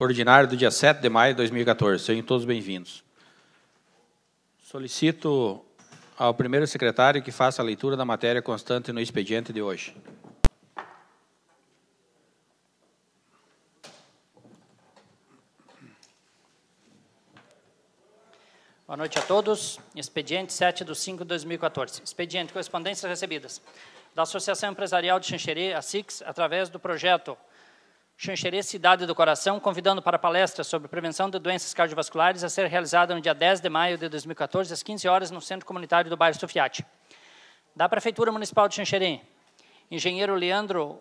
ordinária do dia 7 de maio de 2014. Sejam todos bem-vindos. Solicito ao primeiro secretário que faça a leitura da matéria constante no expediente de hoje. Boa noite a todos. Expediente 7/5/2014. Expediente, correspondências recebidas da Associação Empresarial de Xanxerê, a SIX, através do projeto Xanxerê Cidade do Coração, convidando para palestra sobre prevenção de doenças cardiovasculares a ser realizada no dia 10 de maio de 2014, às 15 horas, no Centro Comunitário do bairro Sofiati. Da Prefeitura Municipal de Xanxerê, engenheiro Leandro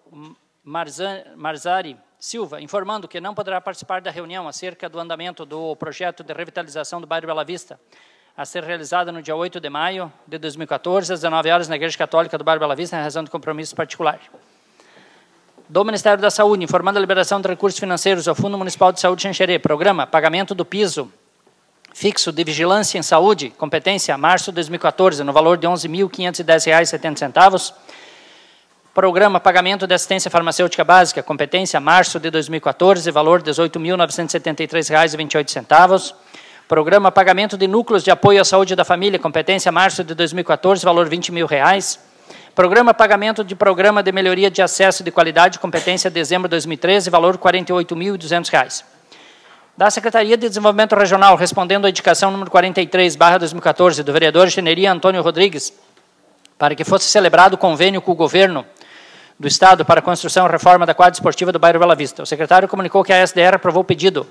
Marzari Silva, informando que não poderá participar da reunião acerca do andamento do projeto de revitalização do bairro Bela Vista, a ser realizada no dia 8 de maio de 2014, às 19 horas, na Igreja Católica do bairro Bela Vista, em razão de compromisso particular. Do Ministério da Saúde, informando a liberação de recursos financeiros ao Fundo Municipal de Saúde de Xanxerê, programa pagamento do piso fixo de vigilância em saúde, competência, março de 2014, no valor de R$ 11.510,70. Programa pagamento de assistência farmacêutica básica, competência, março de 2014, valor de R$ 18.973,28. Programa pagamento de núcleos de apoio à saúde da família, competência, março de 2014, valor de R$ 20.000. Programa pagamento de programa de melhoria de acesso de qualidade, competência, dezembro de 2013, valor de R$ 48.200. Da Secretaria de Desenvolvimento Regional, respondendo à indicação número 43/2014 do vereador Generia Antônio Rodrigues, para que fosse celebrado convênio com o governo do Estado para a construção e reforma da quadra esportiva do bairro Bela Vista. O secretário comunicou que a SDR aprovou o pedido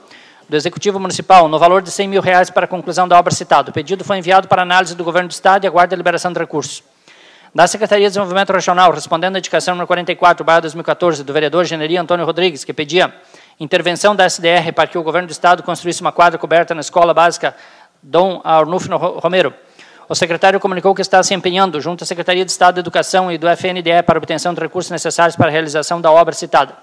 do Executivo Municipal no valor de R$ 100.000 para a conclusão da obra citada. O pedido foi enviado para análise do Governo do Estado e aguarda a liberação de recursos. Da Secretaria de Desenvolvimento Regional, respondendo à indicação número 44/2014 do vereador Generia Antônio Rodrigues, que pedia intervenção da SDR para que o Governo do Estado construísse uma quadra coberta na Escola Básica Dom Arnulfo Romero. O secretário comunicou que está se empenhando junto à Secretaria de Estado de Educação e do FNDE para a obtenção de recursos necessários para a realização da obra citada.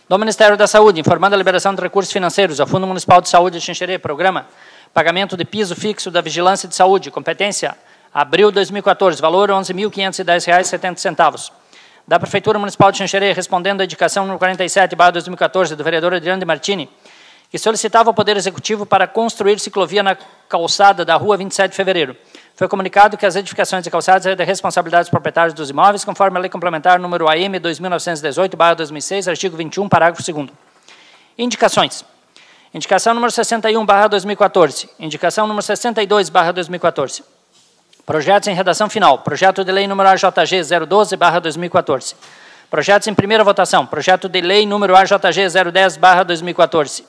Do Ministério da Saúde, informando a liberação de recursos financeiros ao Fundo Municipal de Saúde de Xanxerê, programa pagamento de piso fixo da Vigilância de Saúde, competência, abril de 2014, valor R$ 11.510,70. Da Prefeitura Municipal de Xanxerê, respondendo à indicação número 47/2014 do vereador Adriano de Martini, que solicitava ao Poder Executivo para construir ciclovia na calçada da Rua 27 de Fevereiro. Foi comunicado que as edificações de calçadas eram de responsabilidade dos proprietários dos imóveis, conforme a Lei Complementar número AM 2918/2006, artigo 21, parágrafo 2º. Indicações. Indicação número 61/2014. Indicação número 62/2014. Projetos em redação final. Projeto de Lei número AJG 012/2014. Projetos em primeira votação. Projeto de Lei número AJG 010/2014.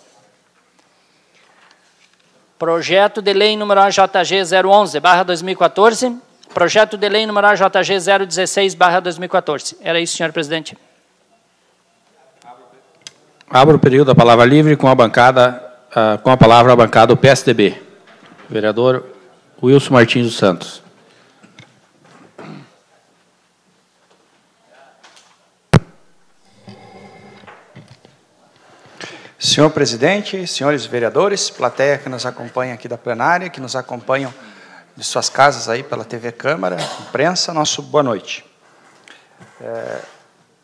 Projeto de Lei número AJG 011/2014. Projeto de Lei número AJG 016/2014. Era isso, senhor presidente. Abro o período da palavra livre com a palavra a bancada do PSDB. Vereador Wilson Martins dos Santos. Senhor presidente, senhores vereadores, plateia que nos acompanha aqui da plenária, que nos acompanham de suas casas aí pela TV Câmara, imprensa, nosso boa noite.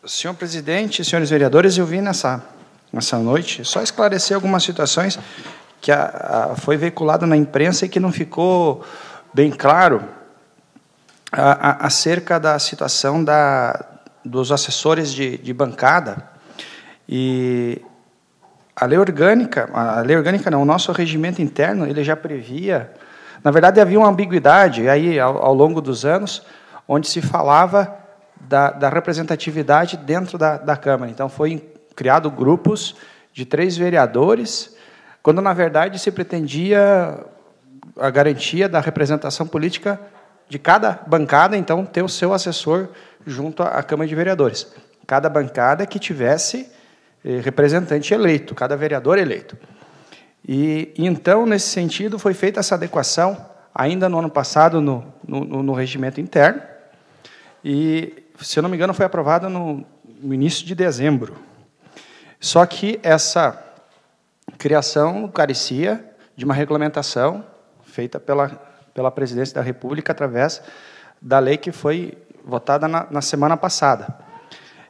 Senhor presidente, senhores vereadores, eu vim nessa noite só esclarecer algumas situações que foi veiculado na imprensa e que não ficou bem claro acerca da situação dos assessores de bancada. E a lei orgânica não, o nosso regimento interno, ele já previa, na verdade havia uma ambiguidade aí ao longo dos anos, onde se falava da representatividade dentro da Câmara. Então foi criado grupos de 3 vereadores, quando na verdade se pretendia a garantia da representação política de cada bancada, então ter o seu assessor junto à Câmara de Vereadores. Cada bancada que tivesse representante eleito, cada vereador eleito. E então, nesse sentido, foi feita essa adequação, ainda no ano passado, no regimento interno, e, se eu não me engano, foi aprovado no início de dezembro. Só que essa criação carecia de uma regulamentação feita pela Presidência da República através da lei que foi votada na semana passada.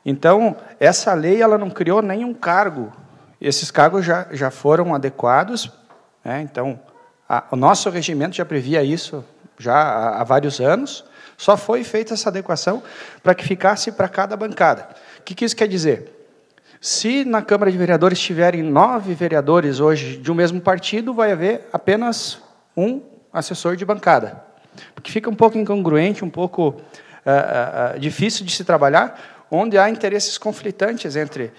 Então, essa lei ela não criou nenhum cargo Esses cargos já foram adequados, né? Então, o nosso regimento já previa isso já há vários anos, só foi feita essa adequação para que ficasse para cada bancada. O que isso quer dizer? Se na Câmara de Vereadores tiverem 9 vereadores hoje de um mesmo partido, vai haver apenas um assessor de bancada. Porque fica um pouco incongruente, um pouco difícil de se trabalhar, onde há interesses conflitantes entre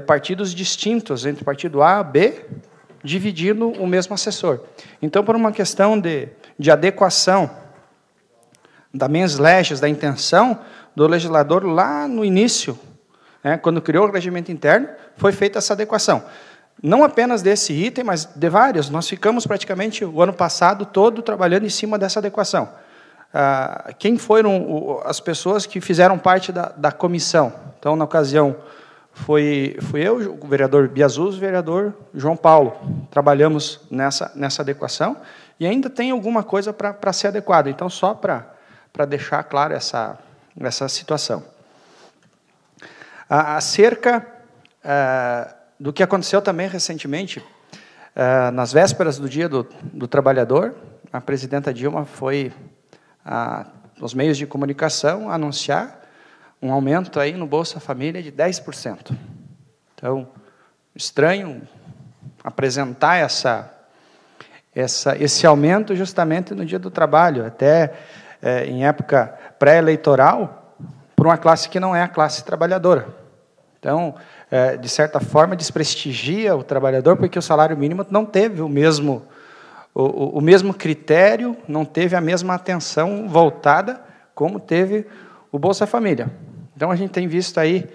partidos distintos, entre partido A, B, dividindo o mesmo assessor. Então, por uma questão de adequação da mens legis, da intenção do legislador lá no início, quando criou o regimento interno, foi feita essa adequação. Não apenas desse item, mas de vários. Nós ficamos praticamente o ano passado todo trabalhando em cima dessa adequação. Quem foram as pessoas que fizeram parte da comissão? Então, na ocasião, fui eu, o vereador Biazuz, o vereador João Paulo. Trabalhamos nessa adequação e ainda tem alguma coisa para ser adequada. Então, só para deixar claro essa situação. Acerca do que aconteceu também recentemente, nas vésperas do Dia do Trabalhador, a presidenta Dilma foi aos meios de comunicação anunciar um aumento aí no Bolsa Família de 10%. Então, estranho apresentar esse aumento justamente no Dia do Trabalho, até em época pré-eleitoral, por uma classe que não é a classe trabalhadora. Então, de certa forma, desprestigia o trabalhador, porque o salário mínimo não teve o mesmo critério, não teve a mesma atenção voltada como teve o Bolsa Família. Então, a gente tem visto aí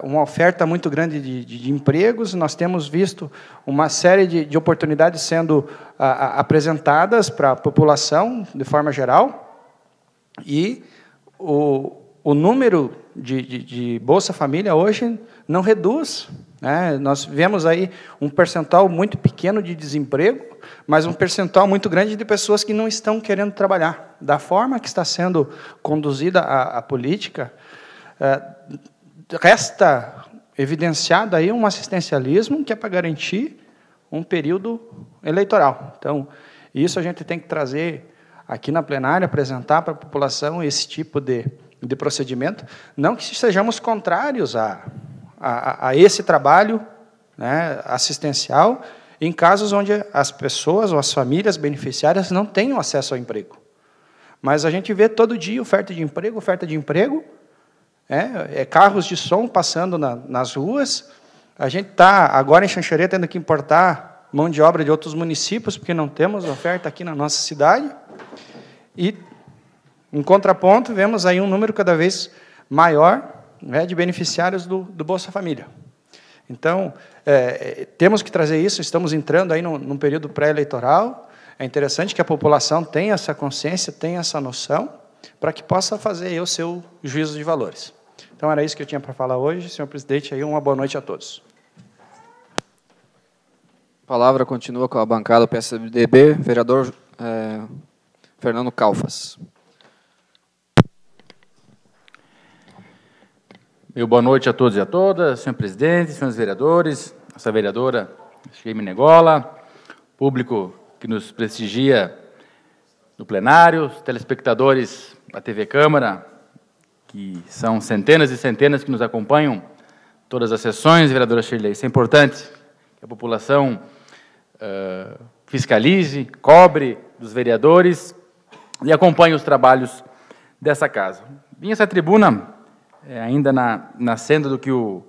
uma oferta muito grande de empregos, nós temos visto uma série de oportunidades sendo apresentadas para a população, de forma geral, e o número de Bolsa Família hoje não reduz. Nós vemos aí um percentual muito pequeno de desemprego, mas um percentual muito grande de pessoas que não estão querendo trabalhar. Da forma que está sendo conduzida a política, resta evidenciado aí um assistencialismo que é para garantir um período eleitoral. Então, isso a gente tem que trazer aqui na plenária, apresentar para a população esse tipo de procedimento, não que sejamos contrários a esse trabalho, assistencial, em casos onde as pessoas ou as famílias beneficiárias não tenham acesso ao emprego. Mas a gente vê todo dia oferta de emprego, carros de som passando nas ruas. A gente está agora em Xanxerê tendo que importar mão de obra de outros municípios, porque não temos oferta aqui na nossa cidade. E, em contraponto, vemos aí um número cada vez maior de beneficiários do Bolsa Família. Então, temos que trazer isso, estamos entrando aí num período pré-eleitoral, é interessante que a população tenha essa consciência, tenha essa noção, para que possa fazer o seu juízo de valores. Então, era isso que eu tinha para falar hoje. Senhor presidente, aí uma boa noite a todos. A palavra continua com a bancada do PSDB, vereador Fernando Calfas. Boa noite a todos e a todas, senhor presidente, senhores vereadores, nossa vereadora Sheime Negola, público que nos prestigia no plenário, os telespectadores da TV Câmara, que são centenas e centenas que nos acompanham todas as sessões, vereadora Shirley. Isso é importante, que a população fiscalize, cobre dos vereadores e acompanhe os trabalhos dessa casa. Vim essa tribuna ainda na senda do que o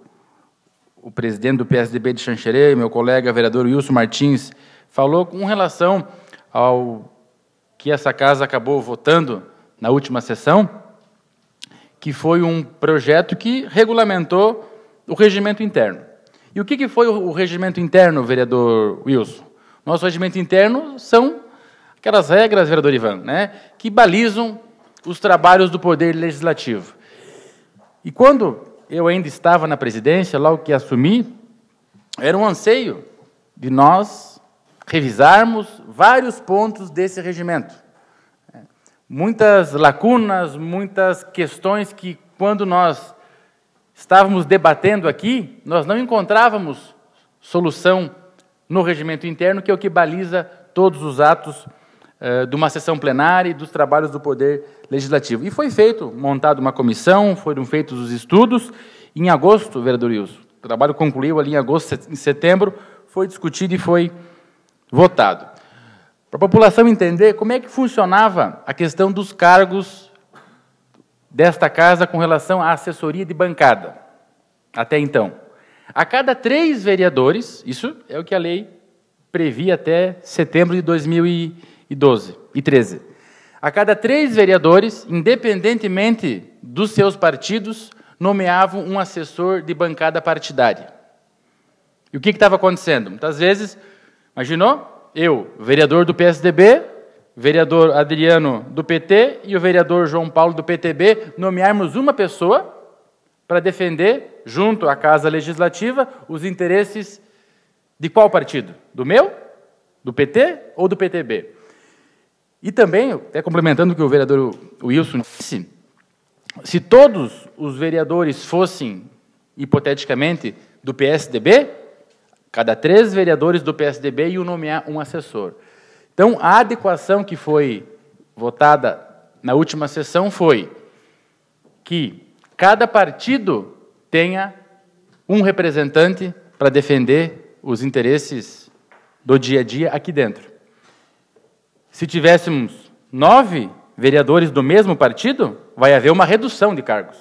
presidente do PSDB de Xanxerê, meu colega vereador Wilson Martins, falou com relação ao que essa casa acabou votando na última sessão, que foi um projeto que regulamentou o regimento interno. E o que foi o regimento interno, vereador Wilson? Nosso regimento interno são aquelas regras, vereador Ivan, que balizam os trabalhos do Poder Legislativo. E quando eu ainda estava na presidência, logo que assumi, era um anseio de nós revisarmos vários pontos desse regimento. Muitas lacunas, muitas questões que, quando nós estávamos debatendo aqui, nós não encontrávamos solução no regimento interno, que é o que baliza todos os atos de uma sessão plenária e dos trabalhos do Poder Legislativo. E foi montada uma comissão, foram feitos os estudos. Em agosto, vereador Wilson, o trabalho concluiu ali em agosto, em setembro, foi discutido e foi votado. Para a população entender como é que funcionava a questão dos cargos desta casa com relação à assessoria de bancada, até então. A cada 3 vereadores, isso é o que a lei previa até setembro de 2013. A cada 3 vereadores, independentemente dos seus partidos, nomeavam um assessor de bancada partidária. E o que estava acontecendo? Muitas vezes, imaginou? Eu, vereador do PSDB, vereador Adriano do PT e o vereador João Paulo do PTB, nomearmos uma pessoa para defender, junto à Casa Legislativa, os interesses de qual partido? Do meu? Do PT ou do PTB? E também, até complementando o que o vereador Wilson disse, se todos os vereadores fossem, hipoteticamente, do PSDB, cada 3 vereadores do PSDB iam nomear um assessor. Então, a adequação que foi votada na última sessão foi que cada partido tenha um representante para defender os interesses do dia a dia aqui dentro. Se tivéssemos 9 vereadores do mesmo partido, vai haver uma redução de cargos.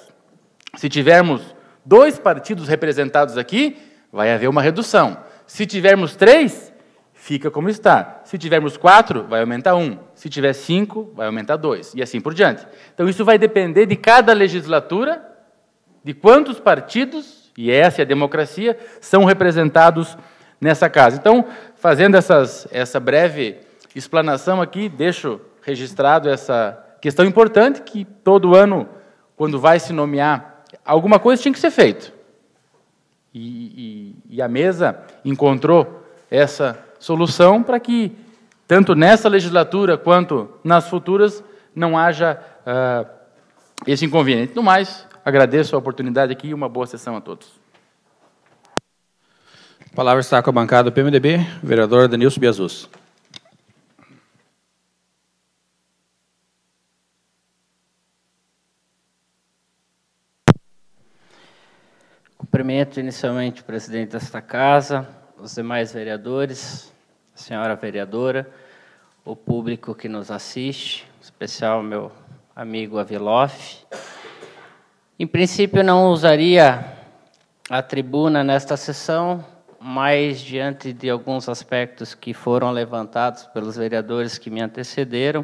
Se tivermos 2 partidos representados aqui, vai haver uma redução. Se tivermos 3, fica como está. Se tivermos 4, vai aumentar 1. Se tiver 5, vai aumentar 2. E assim por diante. Então, isso vai depender de cada legislatura, de quantos partidos, e essa é a democracia, são representados nessa casa. Então, fazendo essa breve explanação aqui, deixo registrado essa questão importante, que todo ano, quando vai se nomear, alguma coisa tinha que ser feito. E a mesa encontrou essa solução para que, tanto nessa legislatura quanto nas futuras, não haja esse inconveniente. No mais, agradeço a oportunidade aqui e uma boa sessão a todos. A palavra está com a bancada do PMDB, vereador Denilson Biasus. Cumprimento inicialmente o presidente desta casa, os demais vereadores, a senhora vereadora, o público que nos assiste, em especial meu amigo Aviloff. Em princípio, não usaria a tribuna nesta sessão, mas diante de alguns aspectos que foram levantados pelos vereadores que me antecederam,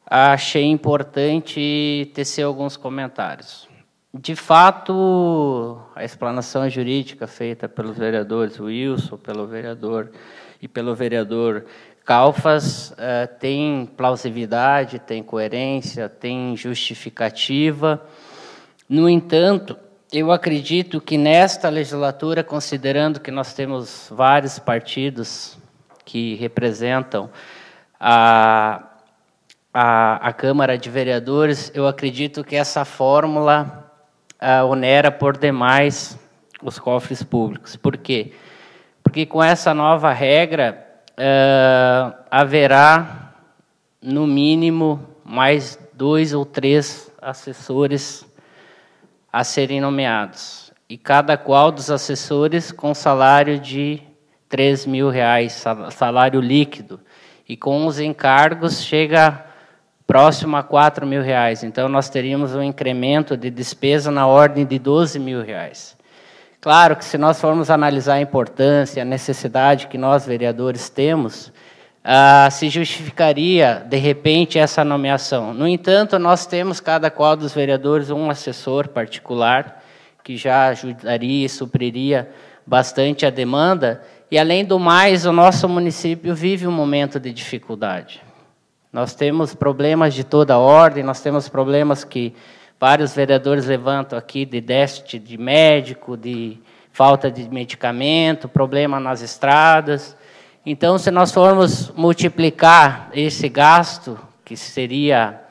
achei importante tecer alguns comentários. De fato, a explanação jurídica feita pelos vereadores Wilson, pelo vereador Calfas, tem plausibilidade, tem coerência, tem justificativa. No entanto, eu acredito que nesta legislatura, considerando que nós temos vários partidos que representam a Câmara de Vereadores, eu acredito que essa fórmula onera por demais os cofres públicos. Por quê? Porque com essa nova regra, haverá, no mínimo, mais 2 ou 3 assessores a serem nomeados. E cada qual dos assessores com salário de R$3.000, salário líquido. E com os encargos chega próximo a R$4.000. Então, nós teríamos um incremento de despesa na ordem de R$12.000. Claro que, se nós formos analisar a importância, a necessidade que nós, vereadores, temos, se justificaria, de repente, essa nomeação. No entanto, nós temos, cada qual dos vereadores, um assessor particular, que já ajudaria e supriria bastante a demanda, e, além do mais, o nosso município vive um momento de dificuldade. Nós temos problemas de toda ordem, nós temos problemas que vários vereadores levantam aqui de déficit de médico, de falta de medicamento, problema nas estradas. Então, se nós formos multiplicar esse gasto, que seria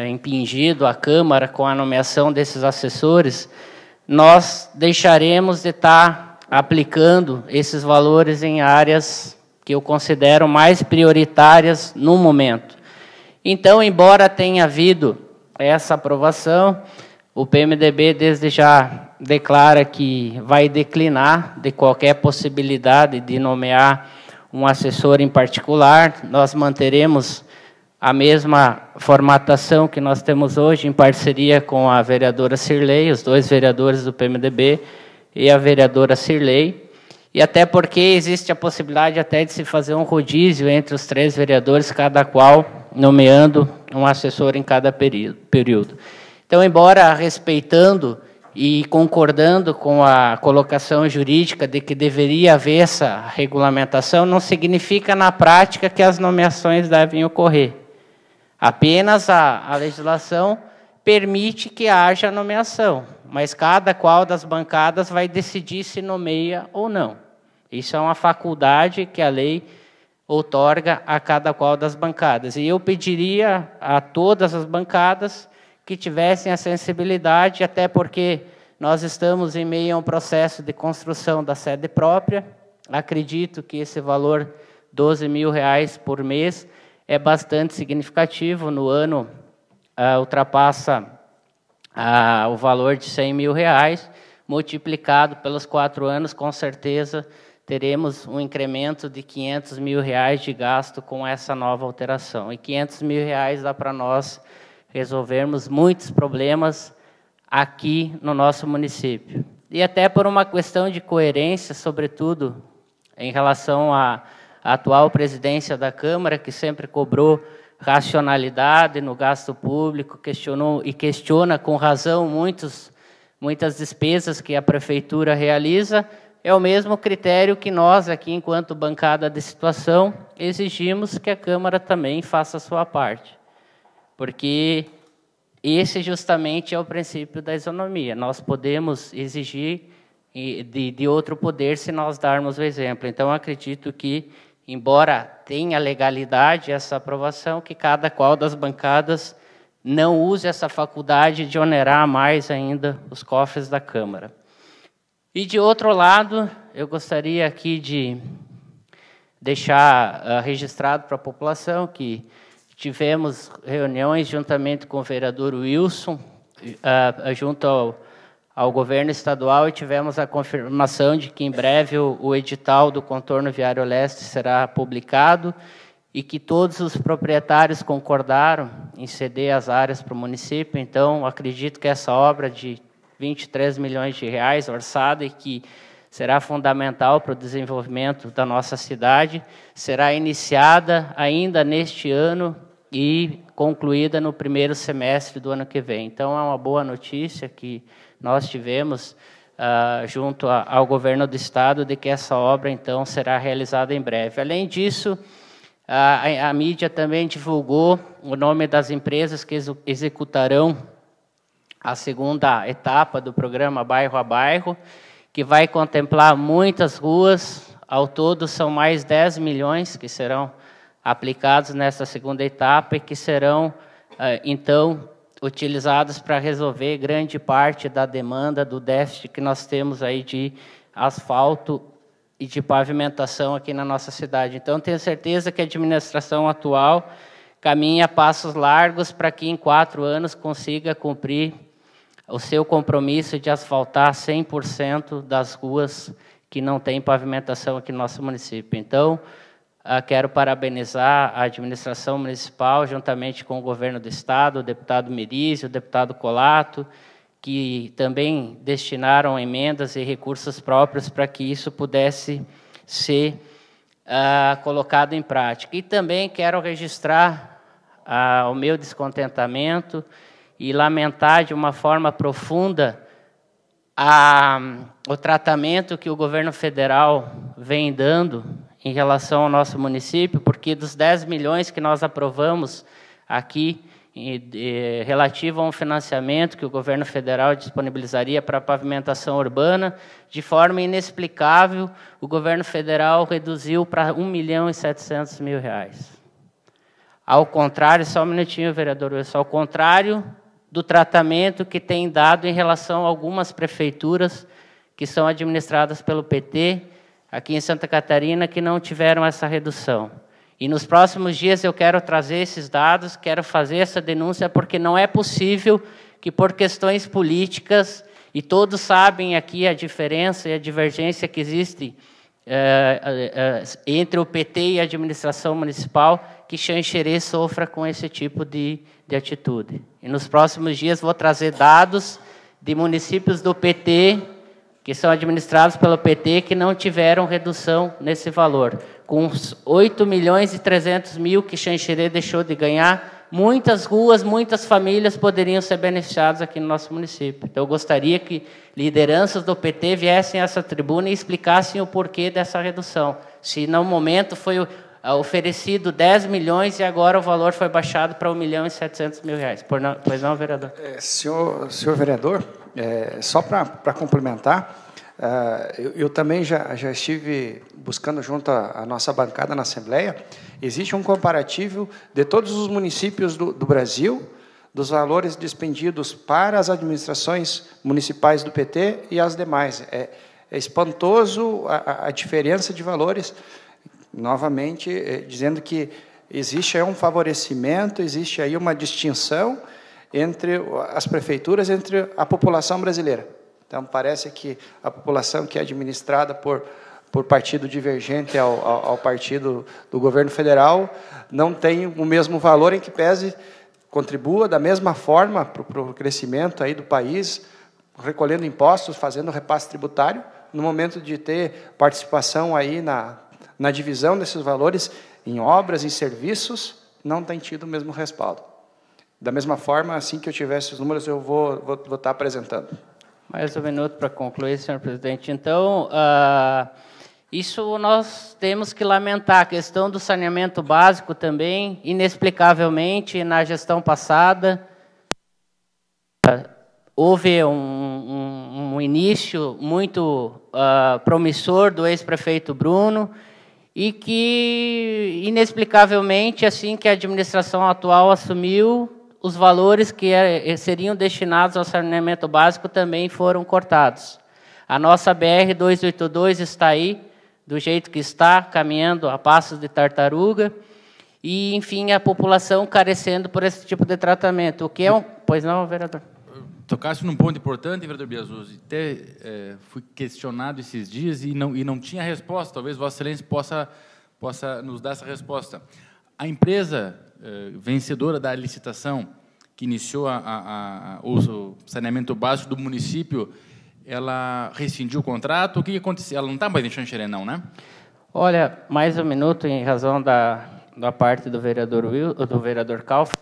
impingido à Câmara com a nomeação desses assessores, nós deixaremos de estar aplicando esses valores em áreas que eu considero mais prioritárias no momento. Então, embora tenha havido essa aprovação, o PMDB desde já declara que vai declinar de qualquer possibilidade de nomear um assessor em particular. Nós manteremos a mesma formatação que nós temos hoje, em parceria com a vereadora Cirlei, os dois vereadores do PMDB e a vereadora Cirlei, e até porque existe a possibilidade até de se fazer um rodízio entre os 3 vereadores, cada qual nomeando um assessor em cada período. Então, embora respeitando e concordando com a colocação jurídica de que deveria haver essa regulamentação, não significa na prática que as nomeações devem ocorrer. Apenas a legislação permite que haja nomeação, mas cada qual das bancadas vai decidir se nomeia ou não. Isso é uma faculdade que a lei outorga a cada qual das bancadas. E eu pediria a todas as bancadas que tivessem a sensibilidade, até porque nós estamos em meio a um processo de construção da sede própria. Acredito que esse valor, R$ 12.000 por mês, é bastante significativo. No ano, ultrapassa o valor de R$ 100.000, multiplicado pelos 4 anos, com certeza teremos um incremento de R$ 500.000 de gasto com essa nova alteração. E R$ 500.000 dá para nós resolvermos muitos problemas aqui no nosso município. E até por uma questão de coerência, sobretudo em relação à atual presidência da Câmara, que sempre cobrou racionalidade no gasto público, questiona com razão muitas despesas que a Prefeitura realiza, é o mesmo critério que nós, aqui, enquanto bancada de situação, exigimos que a Câmara também faça a sua parte. Porque esse justamente é o princípio da isonomia. Nós podemos exigir de outro poder se nós darmos o exemplo. Então, acredito que, embora tenha legalidade essa aprovação, que cada qual das bancadas não use essa faculdade de onerar mais ainda os cofres da Câmara. E, de outro lado, eu gostaria aqui de deixar registrado para a população que tivemos reuniões juntamente com o vereador Wilson, junto ao governo estadual, e tivemos a confirmação de que em breve o edital do contorno viário leste será publicado e que todos os proprietários concordaram em ceder as áreas para o município. Então, acredito que essa obra de R$ 23 milhões orçada e que será fundamental para o desenvolvimento da nossa cidade, será iniciada ainda neste ano e concluída no primeiro semestre do ano que vem. Então, é uma boa notícia que nós tivemos junto ao governo do estado de que essa obra, então, será realizada em breve. Além disso, a mídia também divulgou o nome das empresas que executarão a segunda etapa do programa Bairro a Bairro, que vai contemplar muitas ruas. Ao todo, são mais 10 milhões que serão aplicados nessa segunda etapa e que serão, então, utilizados para resolver grande parte da demanda do déficit que nós temos aí de asfalto e de pavimentação aqui na nossa cidade. Então, tenho certeza que a administração atual caminha a passos largos para que, em 4 anos, consiga cumprir o seu compromisso de asfaltar 100% das ruas que não têm pavimentação aqui no nosso município. Então, quero parabenizar a administração municipal, juntamente com o governo do estado, o deputado Merizio, o deputado Colato, que também destinaram emendas e recursos próprios para que isso pudesse ser colocado em prática. E também quero registrar o meu descontentamento e lamentar de uma forma profunda o tratamento que o governo federal vem dando em relação ao nosso município, porque dos 10 milhões que nós aprovamos aqui, relativo a um financiamento que o governo federal disponibilizaria para a pavimentação urbana, de forma inexplicável, o governo federal reduziu para R$ 1.700.000. Ao contrário, só um minutinho, vereador Wilson, ao contrário do tratamento que tem dado em relação a algumas prefeituras que são administradas pelo PT, aqui em Santa Catarina, que não tiveram essa redução. E nos próximos dias eu quero trazer esses dados, quero fazer essa denúncia, porque não é possível que, por questões políticas, e todos sabem aqui a diferença e a divergência que existe entre o PT e a administração municipal, que Xanxerê sofra com esse tipo de atitude. E nos próximos dias vou trazer dados de municípios do PT, que são administrados pelo PT, que não tiveram redução nesse valor. Com os 8.300.000 que Xanxerê deixou de ganhar, muitas ruas, muitas famílias poderiam ser beneficiadas aqui no nosso município. Então, eu gostaria que lideranças do PT viessem a essa tribuna e explicassem o porquê dessa redução. Se, no momento, foi oferecido 10 milhões e agora o valor foi baixado para R$1.700.000. Pois não, vereador? Senhor vereador, só para complementar, eu também já estive buscando junto à nossa bancada na Assembleia. Existe um comparativo de todos os municípios do Brasil, dos valores despendidos para as administrações municipais do PT e as demais. É espantoso a diferença de valores, novamente, dizendo que existe aí um favorecimento, existe aí uma distinção entre as prefeituras, entre a população brasileira. Então, parece que a população que é administrada por partido divergente ao partido do governo federal não tem o mesmo valor, em que pese contribua da mesma forma para o crescimento aí do país, recolhendo impostos, fazendo repasse tributário, no momento de ter participação aí na divisão desses valores em obras, em serviços, não tem tido o mesmo respaldo. Da mesma forma, assim que eu tiver esses números, eu vou estar apresentando. Mais um minuto para concluir, senhor presidente. Então, isso nós temos que lamentar. A questão do saneamento básico também, inexplicavelmente, na gestão passada, houve um início muito promissor do ex-prefeito Bruno, e que, inexplicavelmente, assim que a administração atual assumiu, os valores que seriam destinados ao saneamento básico também foram cortados. A nossa BR-282 está aí, do jeito que está, caminhando a passos de tartaruga, e, enfim, a população carecendo por esse tipo de tratamento. O que é um... Pois não, vereador? Tocasse num ponto importante, vereador Biasuzzi. Até fui questionado esses dias e não tinha resposta. Talvez Vossa Excelência possa nos dar essa resposta. A empresa vencedora da licitação, que iniciou o saneamento básico do município, ela rescindiu o contrato? O que aconteceu? Ela não está mais em Xanxerê, não, né? Olha, mais um minuto, em razão da parte do vereador Kauf.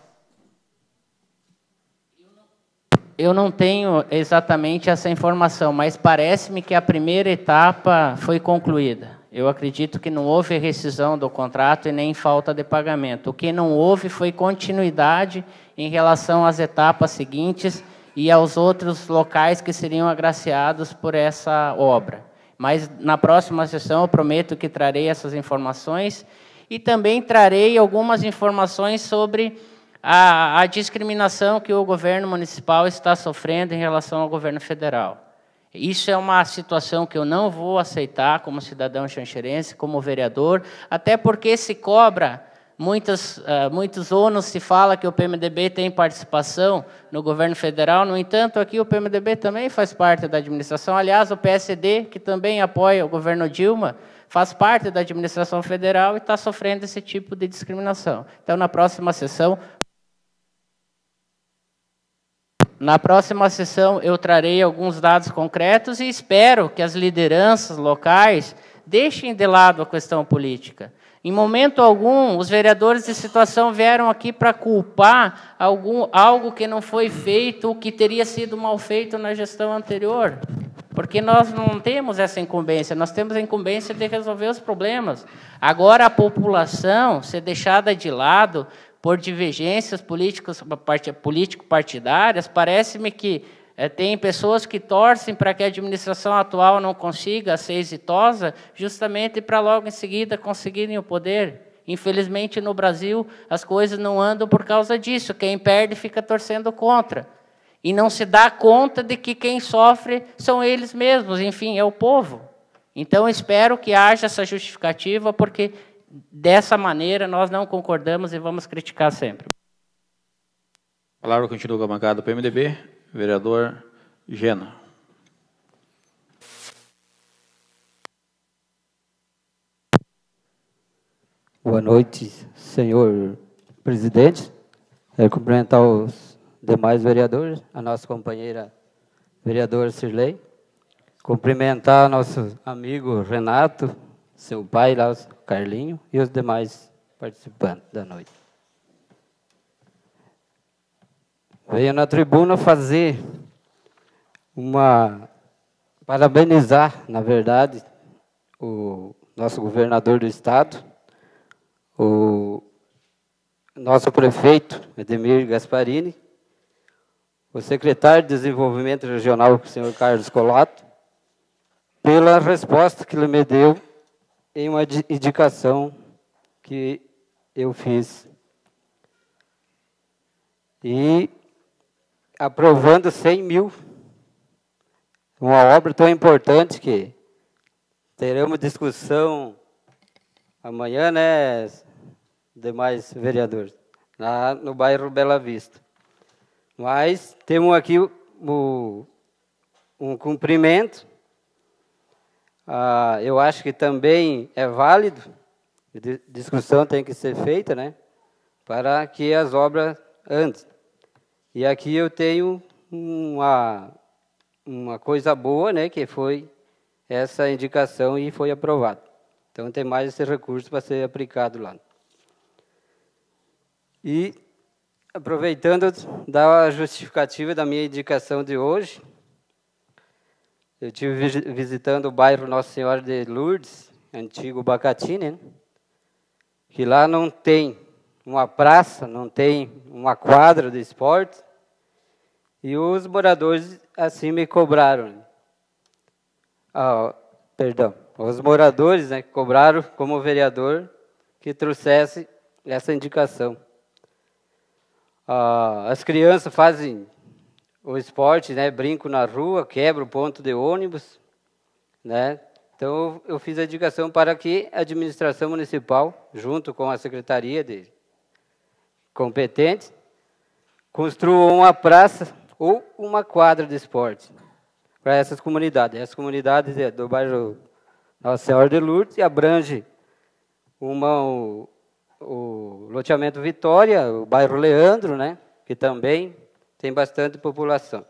Eu não tenho exatamente essa informação, mas parece-me que a primeira etapa foi concluída. Eu acredito que não houve rescisão do contrato e nem falta de pagamento. O que não houve foi continuidade em relação às etapas seguintes e aos outros locais que seriam agraciados por essa obra. Mas na próxima sessão eu prometo que trarei essas informações e também trarei algumas informações sobre a discriminação que o governo municipal está sofrendo em relação ao governo federal. Isso é uma situação que eu não vou aceitar como cidadão xanxerense, como vereador, até porque se cobra muitos ônus, se fala que o PMDB tem participação no governo federal, no entanto, aqui o PMDB também faz parte da administração. Aliás, o PSD, que também apoia o governo Dilma, faz parte da administração federal e está sofrendo esse tipo de discriminação. Então, na próxima sessão eu trarei alguns dados concretos e espero que as lideranças locais deixem de lado a questão política. Em momento algum, os vereadores de situação vieram aqui para culpar algo que não foi feito, ou que teria sido mal feito na gestão anterior. Porque nós não temos essa incumbência, nós temos a incumbência de resolver os problemas. Agora, a população ser deixada de lado por divergências político-partidárias, parece-me que tem pessoas que torcem para que a administração atual não consiga ser exitosa, justamente para logo em seguida conseguirem o poder. Infelizmente, no Brasil, as coisas não andam por causa disso. Quem perde fica torcendo contra. e não se dá conta de que quem sofre são eles mesmos, enfim, é o povo. Então, espero que haja essa justificativa, porque dessa maneira nós não concordamos e vamos criticar sempre. A palavra continua com a bancada do PMDB, vereador Gena. Boa noite, senhor presidente. Quero cumprimentar os demais vereadores, a nossa companheira vereadora Cirlei. Cumprimentar nosso amigo Renato, seu pai lá, o Carlinho, e os demais participantes da noite. Venho na tribuna parabenizar, na verdade, o nosso governador do estado, o nosso prefeito, Edemir Gasparini, o secretário de Desenvolvimento Regional, o senhor Carlos Colato, pela resposta que ele me deu em uma indicação que eu fiz. E aprovando 100 mil, uma obra tão importante que teremos discussão amanhã, né, demais vereadores, lá no bairro Bela Vista. Mas temos aqui um cumprimento. Eu acho que também é válido, discussão tem que ser feita, né, para que as obras andem. E aqui eu tenho uma coisa boa, né, que foi essa indicação e foi aprovado. Então tem mais esse recurso para ser aplicado lá. E aproveitando da justificativa da minha indicação de hoje, eu estive visitando o bairro Nossa Senhora de Lourdes, antigo Bacati, né, que lá não tem uma praça, não tem uma quadra de esporte, e os moradores assim me cobraram. Os moradores, né, cobraram como vereador que trouxesse essa indicação. As crianças fazem o esporte, né, brinco na rua, quebra o ponto de ônibus, né? Então eu fiz a indicação para que a administração municipal, junto com a secretaria de competente, construa uma praça ou uma quadra de esporte para essas comunidades. As comunidades do bairro Nossa Senhora de Lourdes, e abrange o loteamento Vitória, o bairro Leandro, né, que também tem bastante população.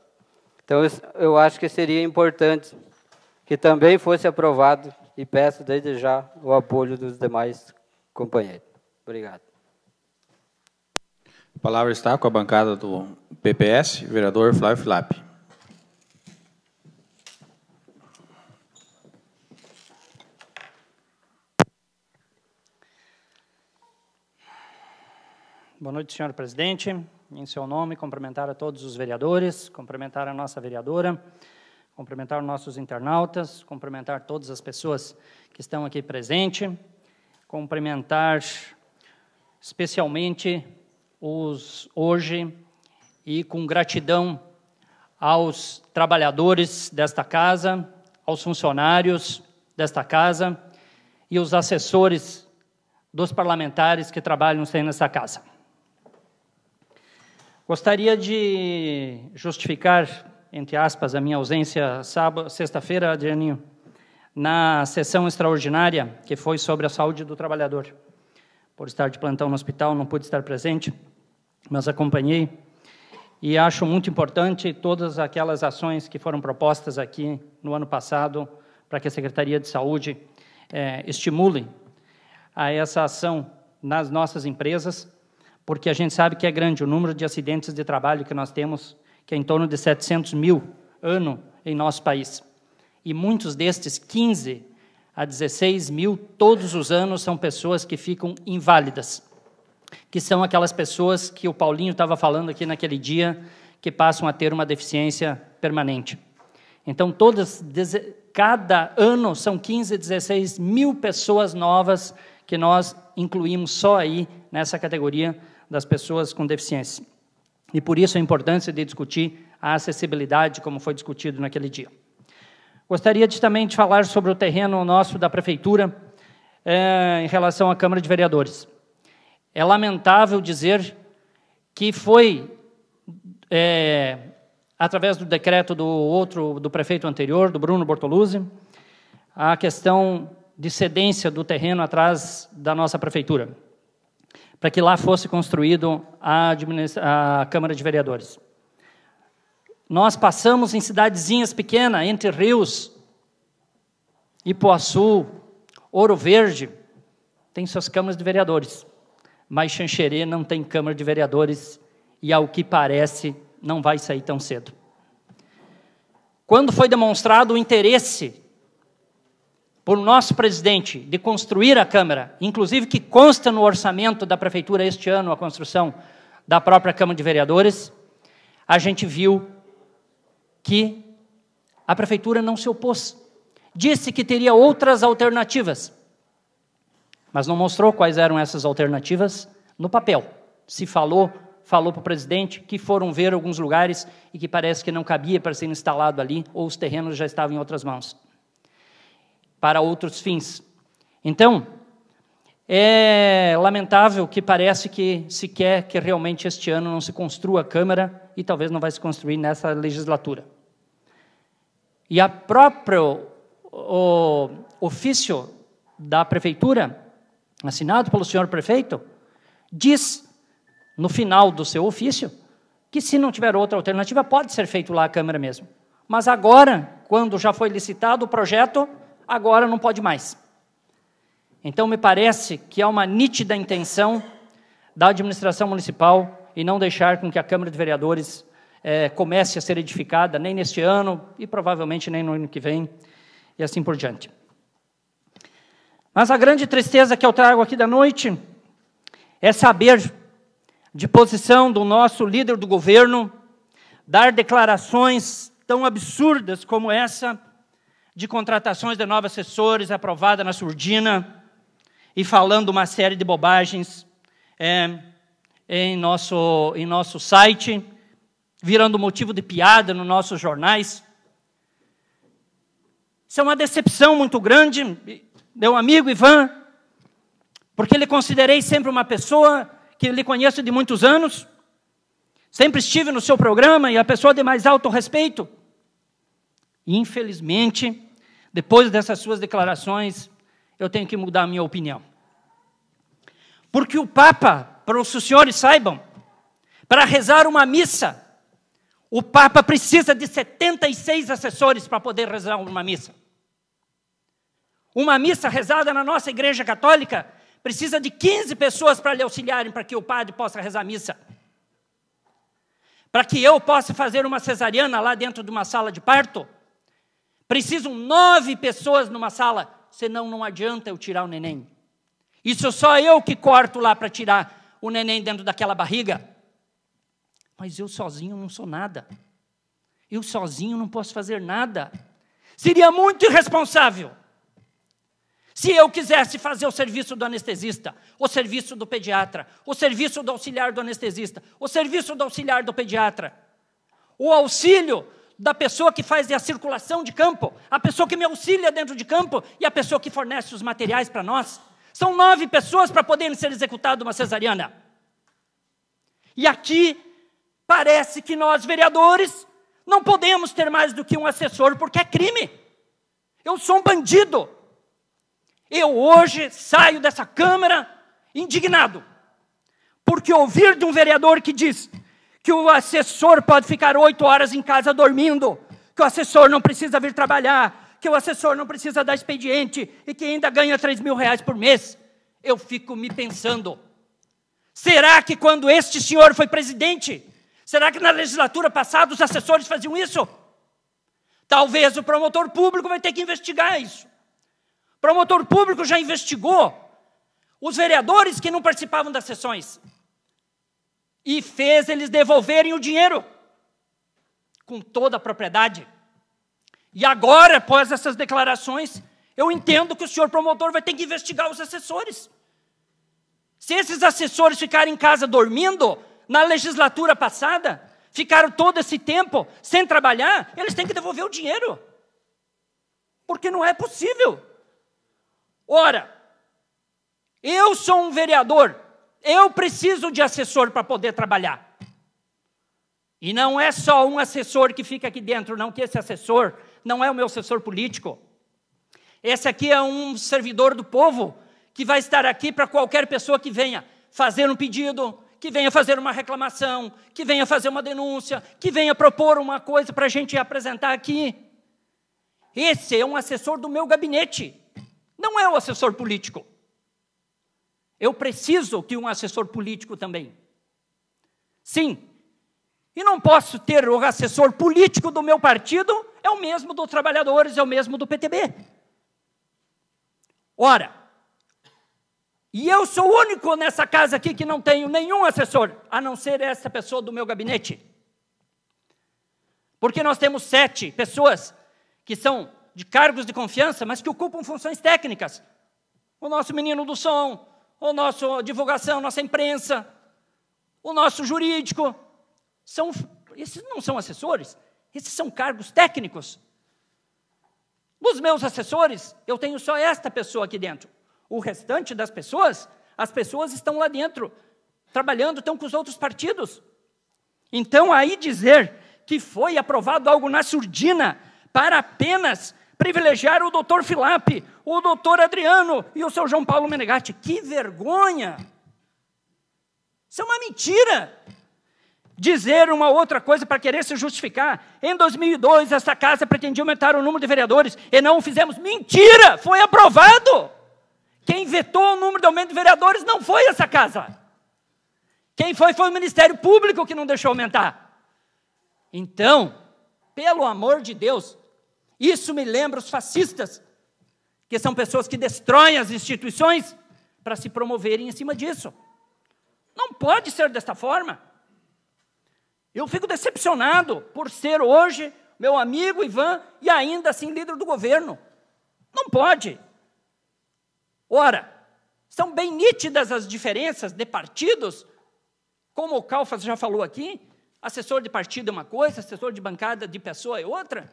Então, eu acho que seria importante que também fosse aprovado, e peço desde já o apoio dos demais companheiros. Obrigado. A palavra está com a bancada do PPS, vereador Flávio Filap. Boa noite, senhor presidente. Em seu nome, cumprimentar a todos os vereadores, cumprimentar a nossa vereadora, cumprimentar os nossos internautas, cumprimentar todas as pessoas que estão aqui presentes, cumprimentar especialmente hoje, e com gratidão aos trabalhadores desta casa, aos funcionários desta casa e os assessores dos parlamentares que trabalham nesta casa. Gostaria de justificar, entre aspas, a minha ausência sexta-feira, Adrianinho, na sessão extraordinária que foi sobre a saúde do trabalhador. Por estar de plantão no hospital, não pude estar presente, mas acompanhei, e acho muito importante todas aquelas ações que foram propostas aqui no ano passado para que a Secretaria de Saúde estimule a essa ação nas nossas empresas, porque a gente sabe que é grande o número de acidentes de trabalho que nós temos, que é em torno de 700 mil ano em nosso país. E muitos destes, 15 a 16 mil, todos os anos, são pessoas que ficam inválidas, que são aquelas pessoas que o Paulinho estava falando aqui naquele dia, que passam a ter uma deficiência permanente. Então, cada ano são 15 a 16 mil pessoas novas que nós incluímos só aí nessa categoria das pessoas com deficiência. E por isso a importância de discutir a acessibilidade, como foi discutido naquele dia. Gostaria também de falar sobre o terreno nosso da Prefeitura em relação à Câmara de Vereadores. É lamentável dizer que foi, através do decreto do prefeito anterior, do Bruno Bortoluzzi, a questão de cedência do terreno atrás da nossa Prefeitura, para que lá fosse construído a Câmara de Vereadores. Nós passamos em cidadezinhas pequenas, Entre Rios, Ipuaçu, Ouro Verde, tem suas câmaras de vereadores, mas Xanxerê não tem Câmara de Vereadores e, ao que parece, não vai sair tão cedo. Quando foi demonstrado o interesse por nosso presidente de construir a Câmara, inclusive que consta no orçamento da Prefeitura este ano a construção da própria Câmara de Vereadores, a gente viu que a Prefeitura não se opôs. Disse que teria outras alternativas, mas não mostrou quais eram essas alternativas no papel. Se falou para o presidente que foram ver alguns lugares e que parece que não cabia para ser instalado ali, ou os terrenos já estavam em outras mãos, para outros fins. Então, é lamentável que parece que se quer que realmente este ano não se construa a Câmara e talvez não vai se construir nessa legislatura. E a próprio ofício da Prefeitura, assinado pelo senhor prefeito, diz, no final do seu ofício, que se não tiver outra alternativa, pode ser feito lá a Câmara mesmo. Mas agora, quando já foi licitado o projeto, agora não pode mais. Então, me parece que há uma nítida intenção da administração municipal e não deixar com que a Câmara de Vereadores comece a ser edificada, nem neste ano e provavelmente nem no ano que vem, e assim por diante. Mas a grande tristeza que eu trago aqui da noite é saber de posição do nosso líder do governo dar declarações tão absurdas como essa, de contratações de novos assessores aprovada na surdina e falando uma série de bobagens em nosso site, virando motivo de piada nos nossos jornais. Isso é uma decepção muito grande, meu amigo Ivan, porque lhe considerei sempre uma pessoa que lhe conheço de muitos anos, sempre estive no seu programa e a pessoa de mais alto respeito. E, infelizmente, depois dessas suas declarações, eu tenho que mudar a minha opinião. Porque o Papa, para os senhores saibam, para rezar uma missa, o Papa precisa de 76 assessores para poder rezar uma missa. Uma missa rezada na nossa Igreja Católica precisa de 15 pessoas para lhe auxiliarem, para que o padre possa rezar a missa. Para que eu possa fazer uma cesariana lá dentro de uma sala de parto, precisam 9 pessoas numa sala, senão não adianta eu tirar o neném. Isso só eu que corto lá para tirar o neném dentro daquela barriga. Mas eu sozinho não sou nada. Eu sozinho não posso fazer nada. Seria muito irresponsável se eu quisesse fazer o serviço do anestesista, o serviço do pediatra, o serviço do auxiliar do anestesista, o serviço do auxiliar do pediatra, o auxílio da pessoa que faz a circulação de campo, a pessoa que me auxilia dentro de campo e a pessoa que fornece os materiais para nós. São 9 pessoas para poderem ser executada uma cesariana. E aqui parece que nós, vereadores, não podemos ter mais do que um assessor, porque é crime. Eu sou um bandido. Eu hoje saio dessa Câmara indignado, porque ouvir de um vereador que diz que o assessor pode ficar 8 horas em casa dormindo, que o assessor não precisa vir trabalhar, que o assessor não precisa dar expediente e que ainda ganha 3 mil reais por mês, eu fico me pensando, será que quando este senhor foi presidente, será que na legislatura passada os assessores faziam isso? Talvez o promotor público vai ter que investigar isso. O promotor público já investigou os vereadores que não participavam das sessões e fez eles devolverem o dinheiro com toda a propriedade. E agora, após essas declarações, eu entendo que o senhor promotor vai ter que investigar os assessores. Se esses assessores ficarem em casa dormindo, na legislatura passada, ficaram todo esse tempo sem trabalhar, eles têm que devolver o dinheiro. Porque não é possível. Ora, eu sou um vereador, eu preciso de assessor para poder trabalhar. E não é só um assessor que fica aqui dentro, não, que esse assessor não é o meu assessor político. Esse aqui é um servidor do povo, que vai estar aqui para qualquer pessoa que venha fazer um pedido, que venha fazer uma reclamação, que venha fazer uma denúncia, que venha propor uma coisa para a gente apresentar aqui. Esse é um assessor do meu gabinete, não é o assessor político. Eu preciso de um assessor político também. Sim, e não posso ter o assessor político do meu partido, é o mesmo dos trabalhadores, é o mesmo do PTB. Ora, e eu sou o único nessa casa aqui que não tenho nenhum assessor, a não ser essa pessoa do meu gabinete. Porque nós temos 7 pessoas que são de cargos de confiança, mas que ocupam funções técnicas. O nosso menino do som, o nosso divulgação, nossa imprensa, o nosso jurídico. Esses não são assessores, esses são cargos técnicos. Dos meus assessores, eu tenho só esta pessoa aqui dentro. O restante das pessoas, as pessoas estão lá dentro, trabalhando, estão com os outros partidos. Então, aí dizer que foi aprovado algo na surdina para apenas privilegiar o doutor Filap, o doutor Adriano e o seu João Paulo Menegatti. Que vergonha! Isso é uma mentira! Dizer uma outra coisa para querer se justificar. Em 2002, essa casa pretendia aumentar o número de vereadores e não o fizemos. Mentira! Foi aprovado! Quem vetou o número de aumento de vereadores não foi essa casa. Quem foi o Ministério Público que não deixou aumentar. Então, pelo amor de Deus, isso me lembra os fascistas, que são pessoas que destroem as instituições para se promoverem em cima disso. Não pode ser desta forma. Eu fico decepcionado por ser hoje meu amigo Ivan e ainda assim líder do governo. Não pode. Ora, são bem nítidas as diferenças de partidos, como o Calfas já falou aqui, assessor de partido é uma coisa, assessor de bancada de pessoa é outra.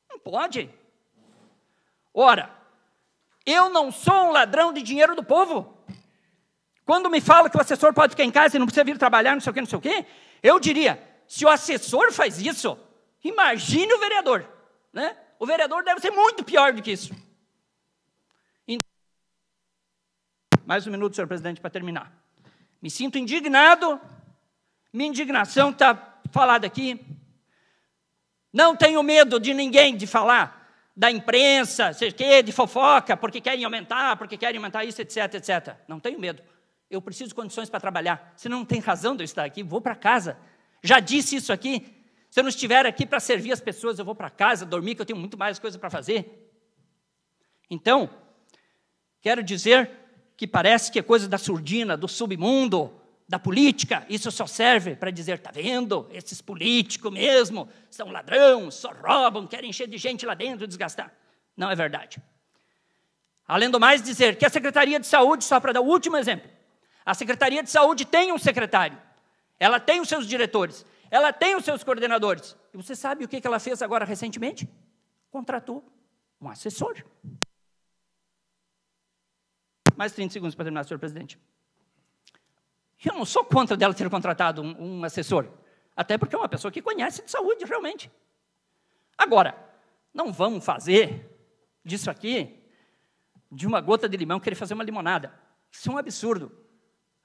Não pode. Ora, eu não sou um ladrão de dinheiro do povo. Quando me fala que o assessor pode ficar em casa e não precisa vir trabalhar, não sei o quê, eu diria, se o assessor faz isso, imagine o vereador, né? O vereador deve ser muito pior do que isso. Mais um minuto, senhor presidente, para terminar. Me sinto indignado, minha indignação está falada aqui. Não tenho medo de ninguém de falar da imprensa, sei que, de fofoca, porque querem aumentar isso, etc, etc. Não tenho medo. Eu preciso de condições para trabalhar. Se não tem razão de eu estar aqui, vou para casa. Já disse isso aqui. Se eu não estiver aqui para servir as pessoas, eu vou para casa, dormir, que eu tenho muito mais coisa para fazer. Então, quero dizer que parece que é coisa da surdina, do submundo, da política. Isso só serve para dizer, está vendo? Esses políticos mesmo são ladrão, só roubam, querem encher de gente lá dentro e desgastar. Não é verdade. Além do mais, dizer que a Secretaria de Saúde, só para dar o último exemplo, a Secretaria de Saúde tem um secretário, ela tem os seus diretores, ela tem os seus coordenadores. E você sabe o que ela fez agora recentemente? Contratou um assessor. Mais 30 segundos para terminar, senhor presidente. Eu não sou contra dela ter contratado um assessor, até porque é uma pessoa que conhece de saúde, realmente. Agora, não vamos fazer disso aqui, de uma gota de limão, querer fazer uma limonada. Isso é um absurdo.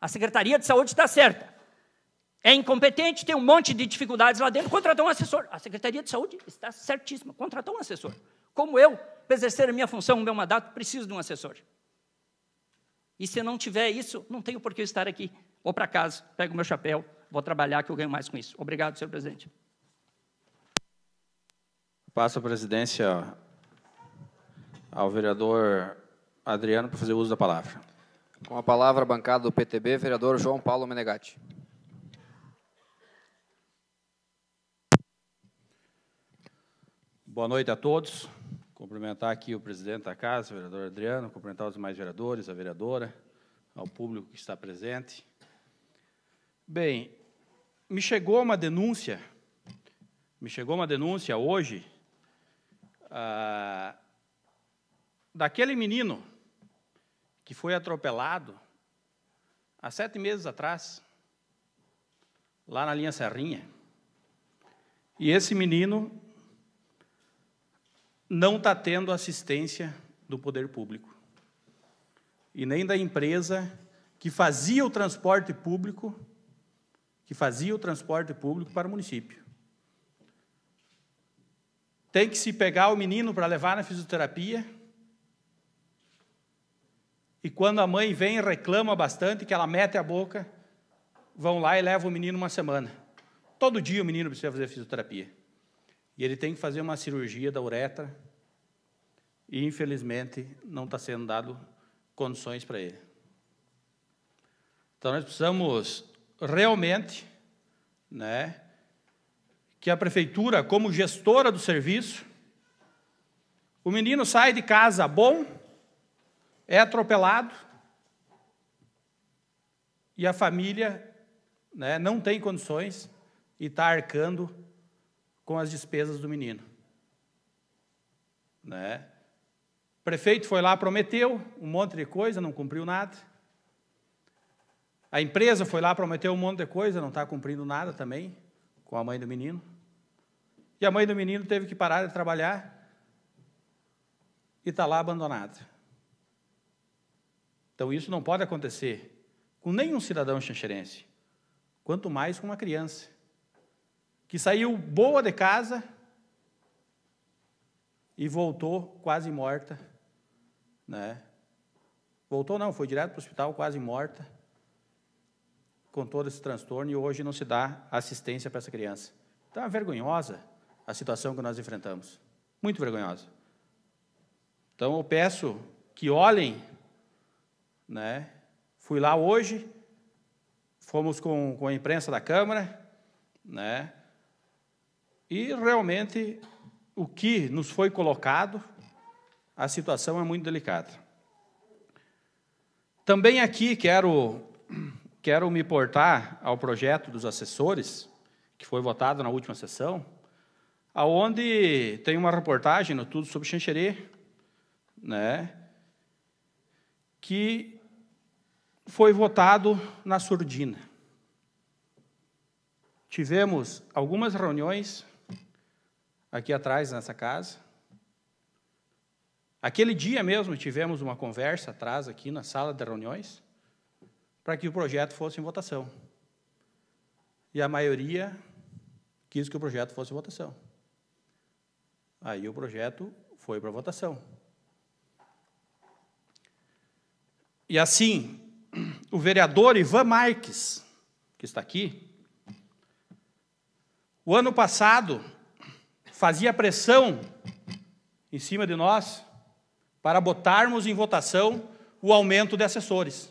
A Secretaria de Saúde está certa. É incompetente, tem um monte de dificuldades lá dentro, contratou um assessor. A Secretaria de Saúde está certíssima, contratou um assessor. Como eu, para exercer a minha função, o meu mandato, preciso de um assessor. E se eu não tiver isso, não tenho por que eu estar aqui. Vou para casa, pego o meu chapéu, vou trabalhar, que eu ganho mais com isso. Obrigado, senhor presidente. Passo a presidência ao vereador Adriano para fazer uso da palavra. Com a palavra, a bancada do PTB, vereador João Paulo Menegatti. Boa noite a todos. Cumprimentar aqui o presidente da casa, o vereador Adriano, cumprimentar os demais vereadores, a vereadora, ao público que está presente. Bem, me chegou uma denúncia hoje daquele menino que foi atropelado há 7 meses atrás, lá na linha Serrinha. E esse menino não está tendo assistência do poder público e nem da empresa que fazia o transporte público para o município. Tem que se pegar o menino para levar na fisioterapia, e quando a mãe vem e reclama bastante, que ela mete a boca, vão lá e levam o menino uma semana. Todo dia o menino precisa fazer fisioterapia. E ele tem que fazer uma cirurgia da uretra, e, infelizmente, não está sendo dado condições para ele. Então, nós precisamos realmente, né, que a prefeitura, como gestora do serviço, o menino sai de casa bom, é atropelado, e a família, né, não tem condições e está arcando com as despesas do menino. Né? O prefeito foi lá, prometeu um monte de coisa, não cumpriu nada. A empresa foi lá, prometeu um monte de coisa, não está cumprindo nada também com a mãe do menino. E a mãe do menino teve que parar de trabalhar e está lá abandonada. Então, isso não pode acontecer com nenhum cidadão xanxerense, quanto mais com uma criança que saiu boa de casa e voltou quase morta, né? Voltou não, foi direto para o hospital quase morta, com todo esse transtorno, e hoje não se dá assistência para essa criança. Então, é vergonhosa a situação que nós enfrentamos, muito vergonhosa. Então, eu peço que olhem, né? Fui lá hoje, fomos com a imprensa da Câmara, né? E realmente o que nos foi colocado, a situação é muito delicada. Também aqui quero me portar ao projeto dos assessores, que foi votado na última sessão, aonde tem uma reportagem no Tudo sobre Xanxerê, né? Que foi votado na surdina. Tivemos algumas reuniões aqui atrás, nessa casa. Aquele dia mesmo tivemos uma conversa atrás, aqui na sala de reuniões, para que o projeto fosse em votação. E a maioria quis que o projeto fosse em votação. Aí o projeto foi para votação. E assim, o vereador Ivan Marques, que está aqui, o ano passado fazia pressão em cima de nós para botarmos em votação o aumento de assessores.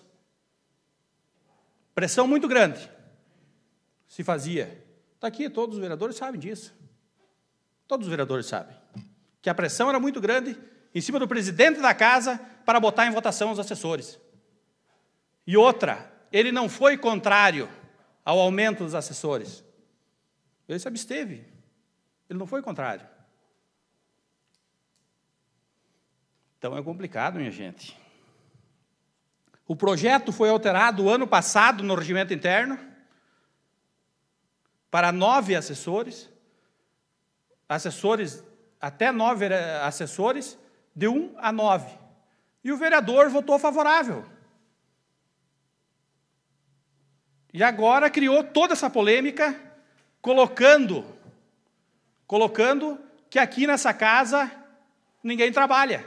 Pressão muito grande se fazia. Está aqui, todos os vereadores sabem disso. Todos os vereadores sabem que a pressão era muito grande em cima do presidente da casa para botar em votação os assessores. E outra, ele não foi contrário ao aumento dos assessores. Ele se absteve. Ele não foi contrário. Então é complicado, minha gente. O projeto foi alterado ano passado no regimento interno para 9 assessores. Até 9 assessores, de 1 a 9. E o vereador votou favorável. E agora criou toda essa polêmica, colocando que aqui nessa casa ninguém trabalha.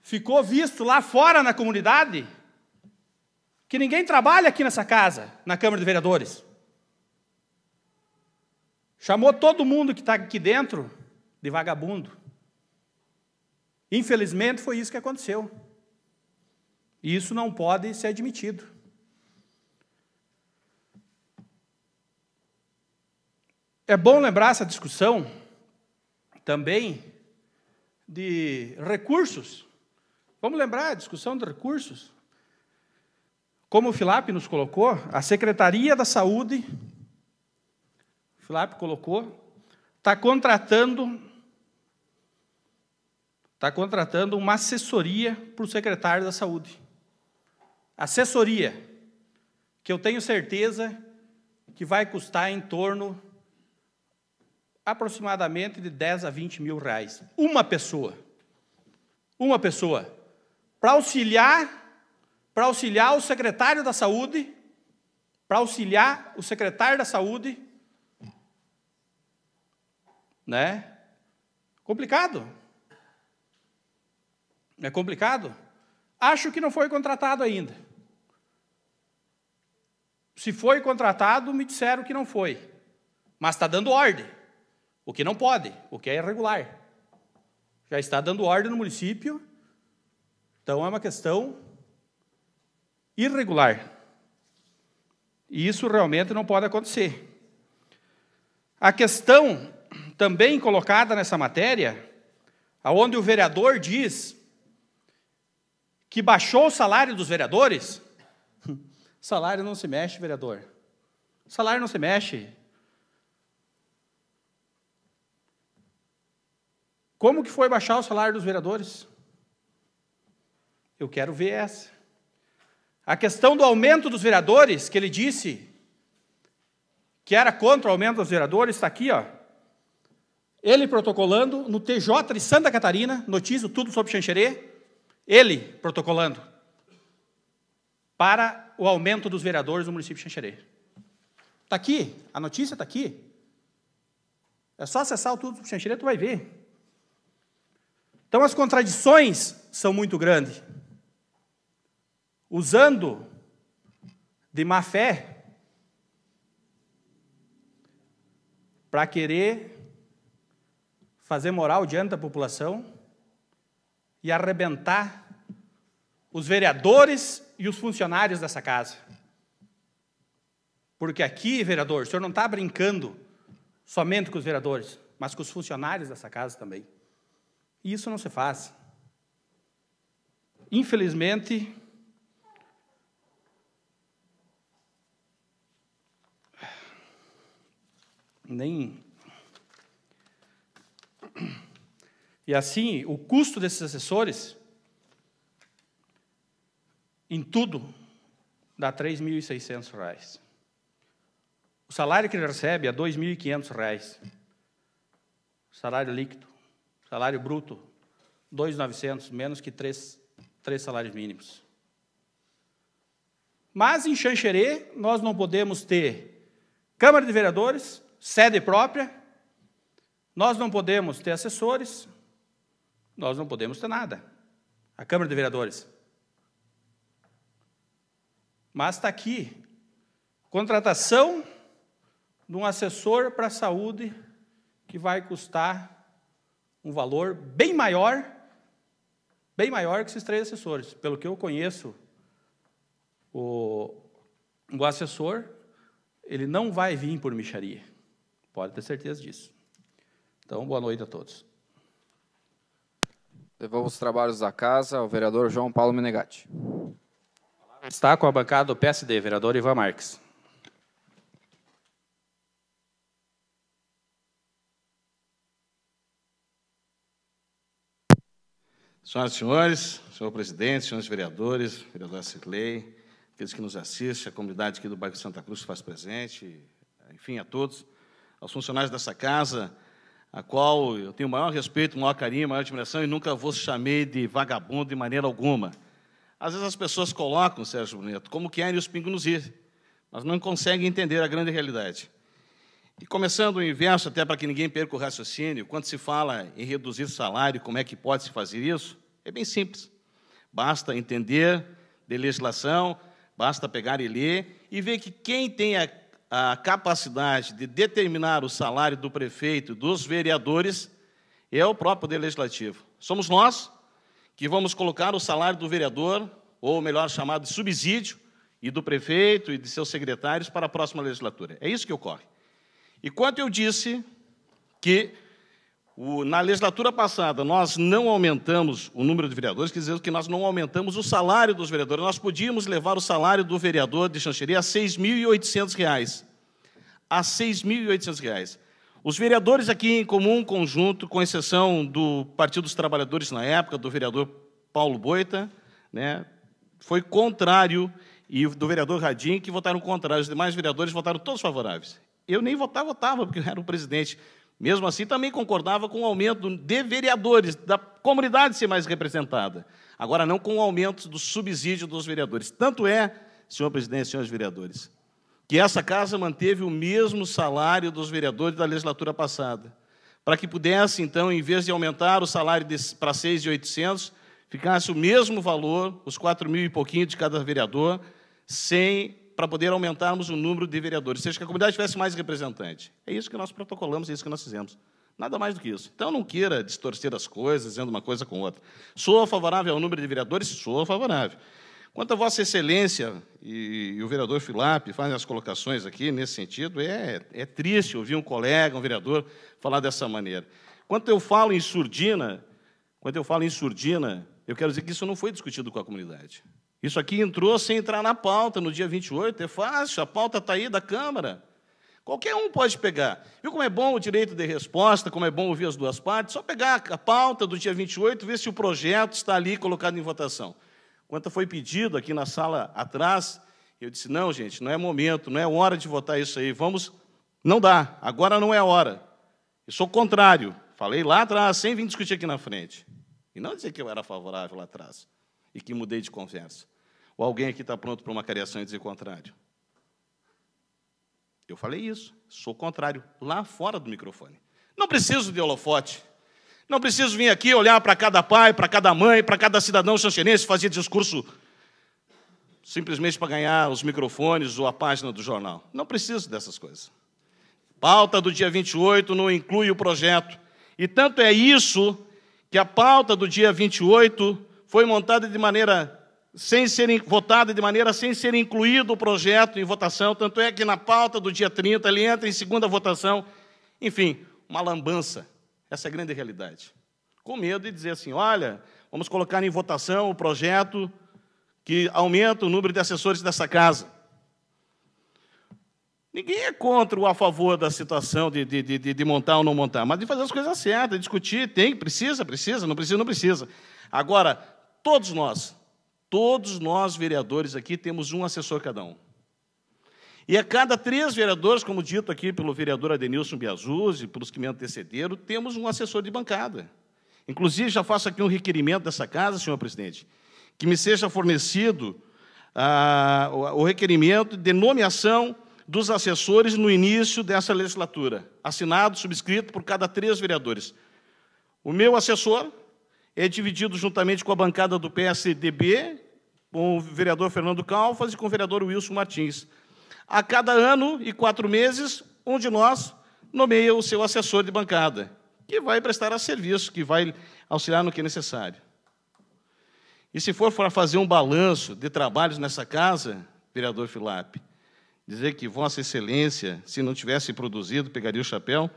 Ficou visto lá fora na comunidade que ninguém trabalha aqui nessa casa, na Câmara de Vereadores. Chamou todo mundo que está aqui dentro de vagabundo. Infelizmente, foi isso que aconteceu. E isso não pode ser admitido. É bom lembrar essa discussão também de recursos. Vamos lembrar a discussão de recursos. como o Filap nos colocou, a Secretaria da Saúde, o Filap colocou, está contratando uma assessoria para o secretário da Saúde. Assessoria, que eu tenho certeza que vai custar em torno aproximadamente de 10 a 20 mil reais. Uma pessoa, para auxiliar o secretário da Saúde, né? Complicado. É complicado? Acho que não foi contratado ainda. Se foi contratado, me disseram que não foi. Mas está dando ordem, o que não pode, o que é irregular. Já está dando ordem no município, então é uma questão irregular. E isso realmente não pode acontecer. A questão também colocada nessa matéria, onde o vereador diz que baixou o salário dos vereadores, salário não se mexe, vereador. Salário não se mexe. Como que foi baixar o salário dos vereadores? Eu quero ver essa. A questão do aumento dos vereadores, que ele disse que era contra o aumento dos vereadores, está aqui, ó. Ele protocolando no TJ de Santa Catarina, notícia tudo sobre Xanxerê, ele protocolando para o aumento dos vereadores no município de Xanxerê. Está aqui, a notícia está aqui. É só acessar o Tudo sobre Xanxerê, tu vai ver. Então, as contradições são muito grandes. Usando de má fé para querer fazer moral diante da população e arrebentar os vereadores e os funcionários dessa casa. Porque aqui, vereador, o senhor não está brincando somente com os vereadores, mas com os funcionários dessa casa também. E isso não se faz. Infelizmente, E assim, o custo desses assessores, em tudo, dá R$ 3.600. O salário que ele recebe é R$ 2.500. Salário líquido. Salário bruto, R$ 2.900, menos que três salários mínimos. Mas, em Xanxerê, nós não podemos ter Câmara de Vereadores, sede própria, nós não podemos ter assessores, nós não podemos ter nada. A Câmara de Vereadores. Mas está aqui, contratação de um assessor para a saúde que vai custar um valor bem maior que esses 3 assessores. Pelo que eu conheço, o assessor, ele não vai vir por mixaria. Pode ter certeza disso. Então, boa noite a todos. Devolvo os trabalhos da casa ao vereador João Paulo Menegatti. Está com a bancada do PSD, vereador Ivan Marques. Senhoras e senhores, senhor presidente, senhores vereadores, vereadora Cirlei, aqueles que nos assistem, a comunidade aqui do bairro Santa Cruz que faz presente, enfim, a todos, aos funcionários dessa casa, a qual eu tenho o maior respeito, o maior carinho, a maior admiração e nunca vos chamei de vagabundo de maneira alguma. Às vezes as pessoas colocam, Sérgio Bruneto, como querem os pingos nos is, mas não conseguem entender a grande realidade. E começando o inverso, até para que ninguém perca o raciocínio, quando se fala em reduzir salário, como é que pode se fazer isso? É bem simples. Basta entender de legislação, basta pegar e ler e ver que quem tem a capacidade de determinar o salário do prefeito e dos vereadores é o próprio Poder Legislativo. Somos nós que vamos colocar o salário do vereador, ou melhor chamado de subsídio, e do prefeito e de seus secretários para a próxima legislatura. É isso que ocorre. E quando eu disse que Na legislatura passada, nós não aumentamos o número de vereadores, quer dizer que nós não aumentamos o salário dos vereadores. Nós podíamos levar o salário do vereador de Xanxerê a R$ 6.800. A R$ 6.800. Os vereadores aqui em comum conjunto, com exceção do Partido dos Trabalhadores na época, do vereador Paulo Boita, né, foi contrário, e do vereador Radim, que votaram contrário. Os demais vereadores votaram todos favoráveis. Eu nem votava, porque eu era o presidente. Mesmo assim, também concordava com o aumento de vereadores, da comunidade ser mais representada. Agora, não com o aumento do subsídio dos vereadores. Tanto é, senhor presidente, senhores vereadores, que essa casa manteve o mesmo salário dos vereadores da legislatura passada, para que pudesse, então, em vez de aumentar o salário para 6.800, ficasse o mesmo valor, os 4.000 e pouquinho de cada vereador, para poder aumentarmos o número de vereadores, ou seja, que a comunidade tivesse mais representante. É isso que nós protocolamos, é isso que nós fizemos. Nada mais do que isso. Então, não queira distorcer as coisas, dizendo uma coisa com outra. Sou favorável ao número de vereadores? Sou favorável. Quanto a Vossa Excelência e o vereador Filap fazem as colocações aqui nesse sentido, é triste ouvir um colega, um vereador, falar dessa maneira. Quando eu falo em surdina, eu quero dizer que isso não foi discutido com a comunidade. Isso aqui entrou sem entrar na pauta no dia 28, é fácil, a pauta está aí da Câmara. Qualquer um pode pegar. Viu como é bom o direito de resposta, como é bom ouvir as duas partes? Só pegar a pauta do dia 28, ver se o projeto está ali colocado em votação. Quando foi pedido aqui na sala atrás, eu disse, não, gente, não é momento, não é hora de votar isso aí, não dá, agora não é a hora. Eu sou contrário, falei lá atrás, sem vir discutir aqui na frente. E não dizer que eu era favorável lá atrás e que mudei de conversa. Ou alguém aqui está pronto para uma cariação e dizer o contrário? Eu falei isso, sou contrário, lá fora do microfone. Não preciso de holofote. Não preciso vir aqui olhar para cada pai, para cada mãe, para cada cidadão xanxerense e fazer discurso simplesmente para ganhar os microfones ou a página do jornal. Não preciso dessas coisas. Pauta do dia 28 não inclui o projeto. E tanto é isso que a pauta do dia 28 foi montada de maneira votada de maneira sem ser incluído o projeto em votação, tanto é que na pauta do dia 30 ele entra em segunda votação. Enfim, uma lambança. Essa é a grande realidade. Com medo de dizer assim, olha, vamos colocar em votação o projeto que aumenta o número de assessores dessa casa. Ninguém é contra ou a favor da situação de montar ou não montar, mas de fazer as coisas certas, de discutir, precisa, não precisa. Agora, todos nós, vereadores aqui, temos um assessor cada um. E a cada 3 vereadores, como dito aqui pelo vereador Adenilson Biazuz e pelos que me antecederam, temos um assessor de bancada. Inclusive, já faço aqui um requerimento dessa casa, senhor presidente, que me seja fornecido o requerimento de nomeação dos assessores no início dessa legislatura, assinado, subscrito por cada 3 vereadores. O meu assessor é dividido juntamente com a bancada do PSDB, com o vereador Fernando Calfas e com o vereador Wilson Martins. A cada ano e 4 meses, um de nós nomeia o seu assessor de bancada, que vai prestar a serviço, que vai auxiliar no que é necessário. E se for para fazer um balanço de trabalhos nessa casa, vereador Filap, dizer que Vossa Excelência, se não tivesse produzido, pegaria o chapéu,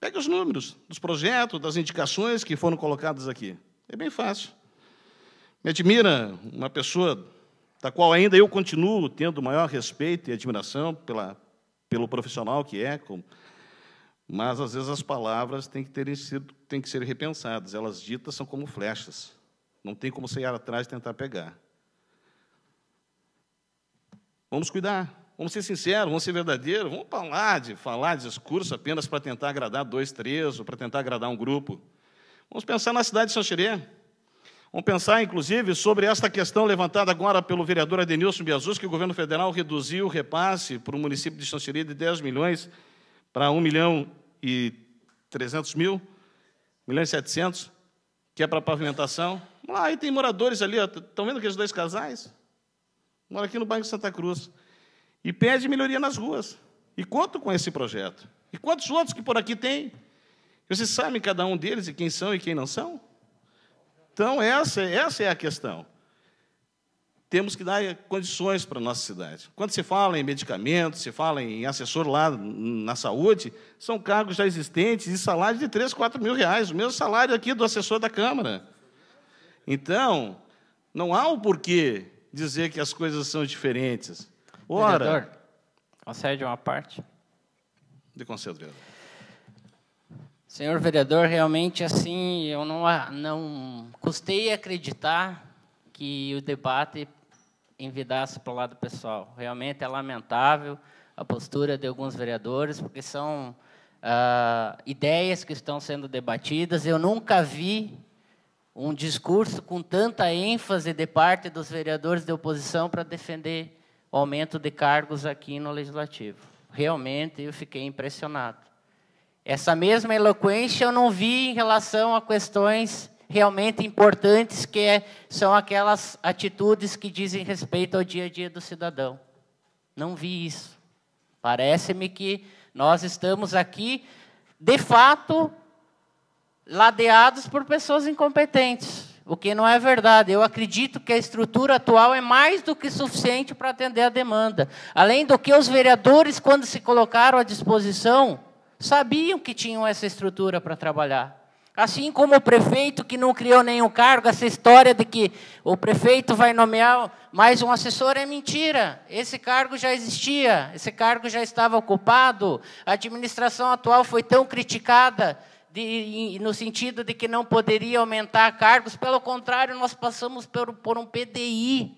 pegue os números dos projetos, das indicações que foram colocadas aqui. É bem fácil. Me admira uma pessoa da qual ainda eu continuo tendo maior respeito e admiração pelo profissional que é, mas, às vezes, as palavras têm que ser repensadas. Elas ditas são como flechas. Não tem como sair atrás e tentar pegar. Vamos cuidar, vamos ser sinceros, vamos ser verdadeiros, vamos falar discurso apenas para tentar agradar 2, 3, ou para tentar agradar um grupo. Vamos pensar na cidade de Xanxerê. Vamos pensar, inclusive, sobre esta questão levantada agora pelo vereador Adenilson Biazuz, que o governo federal reduziu o repasse para o município de Xanxerê de 10 milhões para 1.300.000, 1.700.000, que é para pavimentação. Vamos lá, aí tem moradores ali, estão vendo aqueles 2 casais? Moram aqui no bairro de Santa Cruz. E pede melhoria nas ruas. E contam com esse projeto. E quantos outros que por aqui tem? Vocês sabem cada um deles, e quem são e quem não são? Então, essa é a questão. temos que dar condições para a nossa cidade. Quando se fala em medicamentos, se fala em assessor lá na saúde, são cargos já existentes e salários de 3, 4 mil reais, o mesmo salário aqui do assessor da Câmara. Então, não há o porquê dizer que as coisas são diferentes. Ora... Vereador, concede uma parte. De concedo, vereador. Senhor vereador, realmente, assim, eu não custei acreditar que o debate envidasse para o lado pessoal. Realmente é lamentável a postura de alguns vereadores, porque são ideias que estão sendo debatidas. Eu nunca vi um discurso com tanta ênfase de parte dos vereadores de oposição para defender o aumento de cargos aqui no Legislativo. Realmente, eu fiquei impressionado. Essa mesma eloquência eu não vi em relação a questões realmente importantes, que são aquelas atitudes que dizem respeito ao dia a dia do cidadão. Não vi isso. Parece-me que nós estamos aqui, de fato, ladeados por pessoas incompetentes, o que não é verdade. Eu acredito que a estrutura atual é mais do que suficiente para atender a demanda. Além do que os vereadores, quando se colocaram à disposição, sabiam que tinham essa estrutura para trabalhar. Assim como o prefeito, que não criou nenhum cargo, essa história de que o prefeito vai nomear mais um assessor é mentira. Esse cargo já existia, esse cargo já estava ocupado. A administração atual foi tão criticada no sentido de que não poderia aumentar cargos. Pelo contrário, nós passamos por um PDI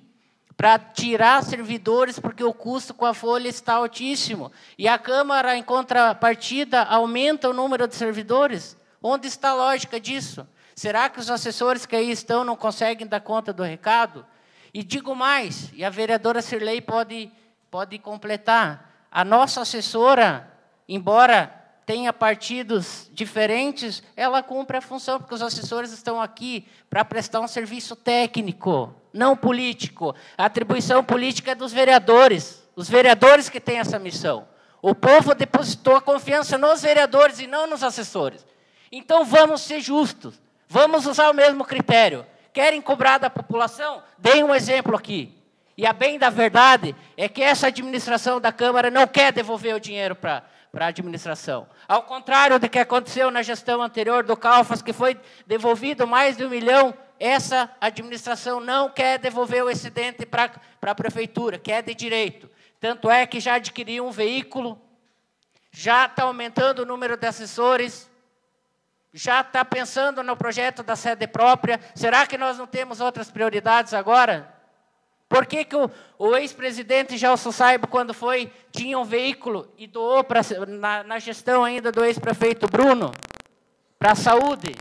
para tirar servidores, porque o custo com a folha está altíssimo. E a Câmara, em contrapartida, aumenta o número de servidores. Onde está a lógica disso? Será que os assessores que aí estão não conseguem dar conta do recado? E digo mais, e a vereadora Cirlei pode completar, a nossa assessora, embora tenha partidos diferentes, ela cumpre a função, porque os assessores estão aqui para prestar um serviço técnico, não político. A atribuição política é dos vereadores, os vereadores que têm essa missão. O povo depositou a confiança nos vereadores e não nos assessores. Então, vamos ser justos, vamos usar o mesmo critério. Querem cobrar da população? Deem um exemplo aqui. E a bem da verdade é que essa administração da Câmara não quer devolver o dinheiro para a administração. Ao contrário do que aconteceu na gestão anterior do Calfas, que foi devolvido mais de 1 milhão, essa administração não quer devolver o excedente para a prefeitura, que é de direito. Tanto é que já adquiriu um veículo, já está aumentando o número de assessores, já está pensando no projeto da sede própria. Será que nós não temos outras prioridades agora? Por que o ex-presidente Gelson Saibo, quando tinha um veículo e doou na gestão ainda do ex-prefeito Bruno, para a saúde?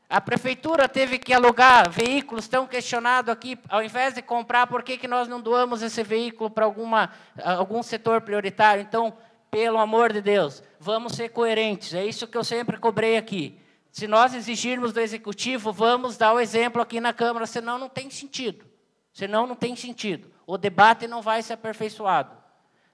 A prefeitura teve que alugar veículos, tão questionado aqui, ao invés de comprar, por que nós não doamos esse veículo para algum setor prioritário? Então, pelo amor de Deus, vamos ser coerentes, é isso que eu sempre cobrei aqui. Se nós exigirmos do Executivo, vamos dar o exemplo aqui na Câmara, senão não tem sentido. Senão não tem sentido. O debate não vai ser aperfeiçoado.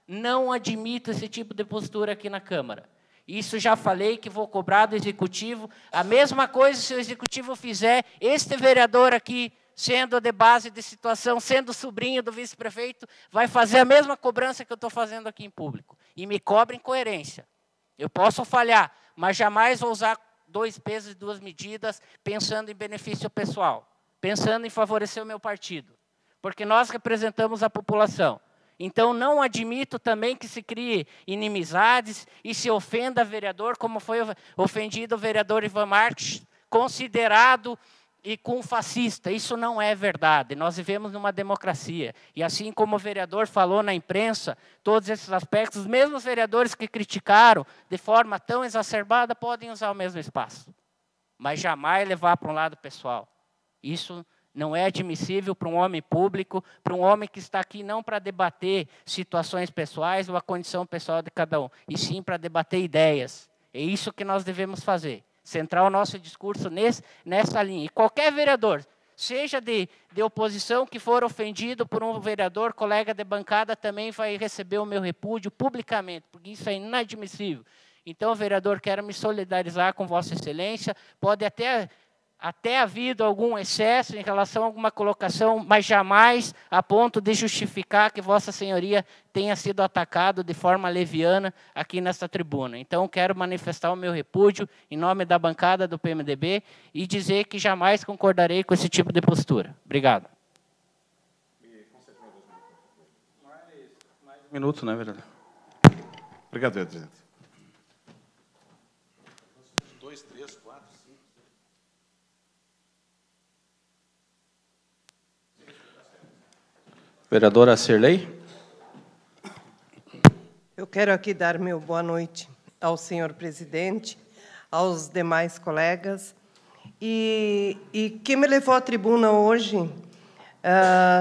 Não admito esse tipo de postura aqui na Câmara. Isso já falei que vou cobrar do Executivo. A mesma coisa se o Executivo fizer, este vereador aqui, sendo de base de situação, sendo sobrinho do vice-prefeito, vai fazer a mesma cobrança que eu estou fazendo aqui em público. E me cobrem coerência. Eu posso falhar, mas jamais vou usar 2 pesos e 2 medidas pensando em benefício pessoal, pensando em favorecer o meu partido. Porque nós representamos a população. Então, não admito também que se crie inimizades e se ofenda vereador, como foi ofendido o vereador Ivan Marques, considerado e com fascista. Isso não é verdade. Nós vivemos numa democracia. E assim como o vereador falou na imprensa, todos esses aspectos, os mesmos vereadores que criticaram de forma tão exacerbada podem usar o mesmo espaço. Mas jamais levar para um lado pessoal. Isso não é admissível para um homem público, para um homem que está aqui não para debater situações pessoais ou a condição pessoal de cada um, e sim para debater ideias. É isso que nós devemos fazer. Centrar o nosso discurso nessa linha. E qualquer vereador, seja de oposição, que for ofendido por um vereador, colega de bancada, também vai receber o meu repúdio publicamente, porque isso é inadmissível. Então, vereador, quero me solidarizar com Vossa Excelência, pode até até havido algum excesso em relação a alguma colocação, mas jamais a ponto de justificar que Vossa Senhoria tenha sido atacado de forma leviana aqui nesta tribuna. Então, quero manifestar o meu repúdio em nome da bancada do PMDB e dizer que jamais concordarei com esse tipo de postura. Obrigado. Mais um minuto, né, vereador? Obrigado, presidente. 2, 3, 4, 5. Vereadora Cirlei. Eu quero aqui dar meu boa noite ao senhor presidente, aos demais colegas. E quem me levou à tribuna hoje,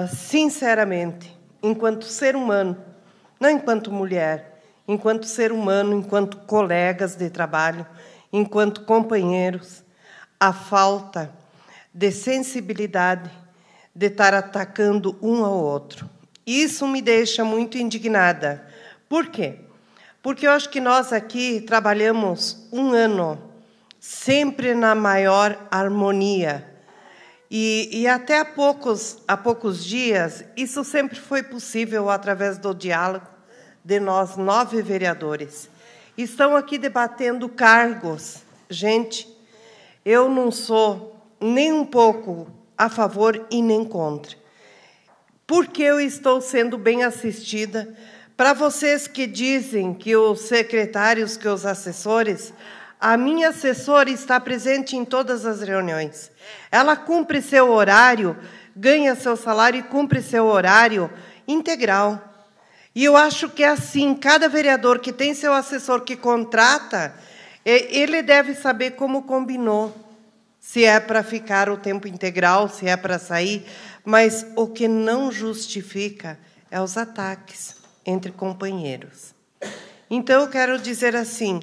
sinceramente, enquanto ser humano, não enquanto mulher, enquanto ser humano, enquanto colegas de trabalho, enquanto companheiros, a falta de sensibilidade de estar atacando um ao outro. Isso me deixa muito indignada. Por quê? Porque eu acho que nós aqui trabalhamos um ano sempre na maior harmonia. E até há poucos dias, isso sempre foi possível através do diálogo de nós 9 vereadores. Estão aqui debatendo cargos. Gente, eu não sou nem um pouco a favor e nem contra. Porque eu estou sendo bem assistida. Para vocês que dizem que os secretários, que os assessores, a minha assessora está presente em todas as reuniões. Ela cumpre seu horário, ganha seu salário e cumpre seu horário integral. E eu acho que é assim, cada vereador que tem seu assessor que contrata, ele deve saber como combinou. Se é para ficar o tempo integral, se é para sair, mas o que não justifica é os ataques entre companheiros. Então, eu quero dizer assim,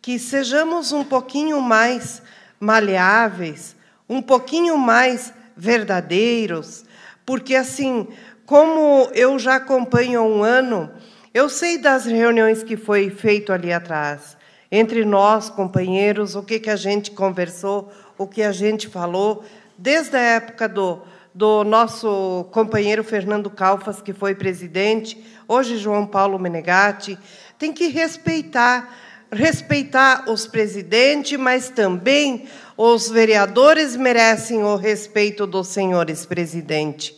que sejamos um pouquinho mais maleáveis, um pouquinho mais verdadeiros, porque, assim, como eu já acompanho há um ano, eu sei das reuniões que foi feito ali atrás, entre nós, companheiros, o que a gente conversou, o que a gente falou, desde a época do nosso companheiro Fernando Calfas, que foi presidente, hoje João Paulo Menegatti. Tem que respeitar os presidentes, mas também os vereadores merecem o respeito dos senhores presidentes.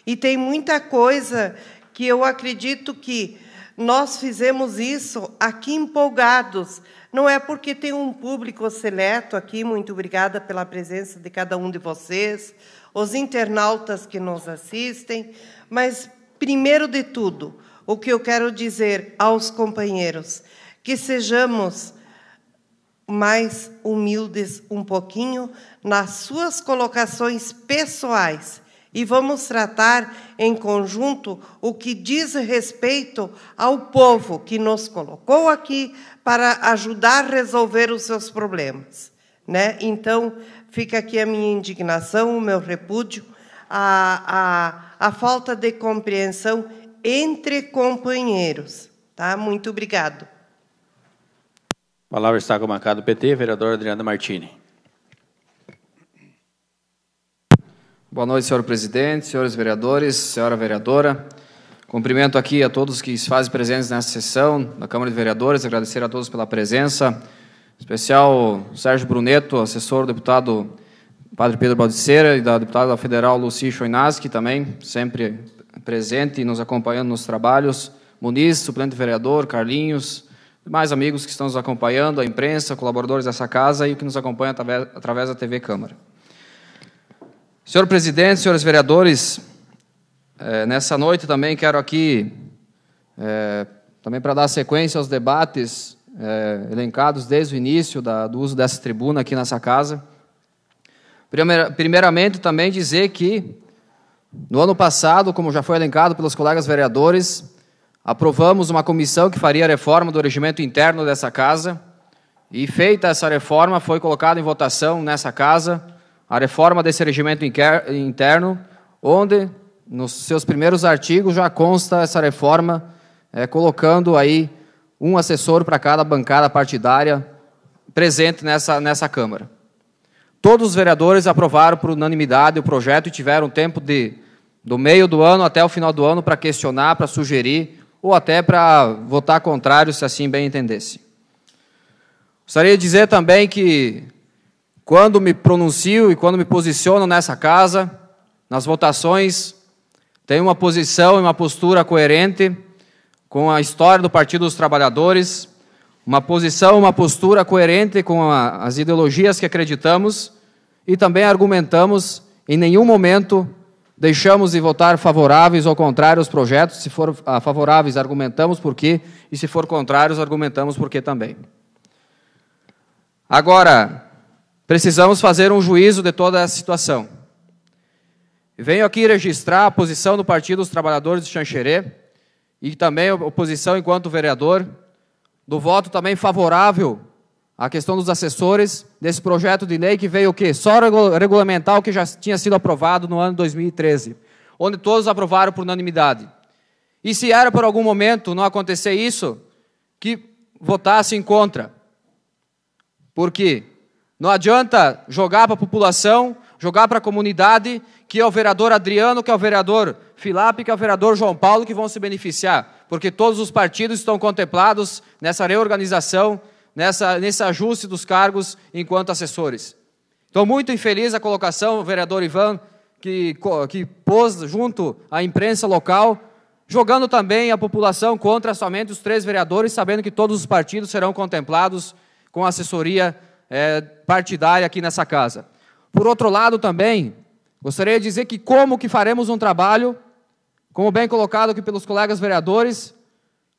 E tem muita coisa que eu acredito que nós fizemos isso aqui empolgados. Não é porque tem um público seleto aqui, muito obrigada pela presença de cada um de vocês, os internautas que nos assistem, mas, primeiro de tudo, o que eu quero dizer aos companheiros, que sejamos mais humildes um pouquinho nas suas colocações pessoais e vamos tratar em conjunto o que diz respeito ao povo que nos colocou aqui para ajudar a resolver os seus problemas, né? Então, fica aqui a minha indignação, o meu repúdio, a falta de compreensão entre companheiros. Tá? Muito obrigado. A palavra está com a bancada do PT, vereador Adriano Martini. Boa noite, senhor presidente, senhores vereadores, senhora vereadora. Cumprimento aqui a todos que se fazem presentes nessa sessão da Câmara de Vereadores, agradecer a todos pela presença, em especial o Sérgio Bruneto, assessor do deputado Padre Pedro Baldiceira e da deputada federal Lucy Choinaski, também sempre presente e nos acompanhando nos trabalhos, Muniz, suplente vereador, Carlinhos, demais amigos que estão nos acompanhando, a imprensa, colaboradores dessa casa e que nos acompanham através da TV Câmara. Senhor presidente, senhores vereadores, nessa noite também quero aqui, também para dar sequência aos debates elencados desde o início do uso dessa tribuna aqui nessa casa. Primeiramente, também dizer que, no ano passado, como já foi elencado pelos colegas vereadores, aprovamos uma comissão que faria a reforma do regimento interno dessa casa, e feita essa reforma, foi colocada em votação nessa casa a reforma desse regimento interno, onde, nos seus primeiros artigos, já consta essa reforma, colocando aí um assessor para cada bancada partidária presente nessa Câmara. todos os vereadores aprovaram por unanimidade o projeto e tiveram tempo do meio do ano até o final do ano para questionar, para sugerir, ou até para votar contrário, se assim bem entendesse. Gostaria de dizer também que, quando me pronuncio e quando me posiciono nessa casa, nas votações, tenho uma posição e uma postura coerente com a história do Partido dos Trabalhadores, uma posição, uma postura coerente com as ideologias que acreditamos e também argumentamos, em nenhum momento deixamos de votar favoráveis ou contrários aos projetos. Se for favoráveis, argumentamos por quê, e se for contrários, argumentamos por quê também. Agora, precisamos fazer um juízo de toda essa situação. Venho aqui registrar a posição do Partido dos Trabalhadores de Xanxerê e também a posição enquanto vereador, do voto também favorável à questão dos assessores desse projeto de lei que veio o quê? Só regulamentar o que já tinha sido aprovado no ano 2013, onde todos aprovaram por unanimidade. E se era por algum momento não acontecer isso, que votassem contra. Porque não adianta jogar para a população, jogar para a comunidade, que é o vereador Adriano, que é o vereador Filape, que é o vereador João Paulo, que vão se beneficiar, porque todos os partidos estão contemplados nessa reorganização, nesse ajuste dos cargos enquanto assessores. Estou muito infeliz a colocação, o vereador Ivan, que pôs junto à imprensa local, jogando também a população contra somente os 3 vereadores, sabendo que todos os partidos serão contemplados com assessoria partidária aqui nessa casa. Por outro lado também, gostaria de dizer que como que faremos um trabalho, como bem colocado aqui pelos colegas vereadores,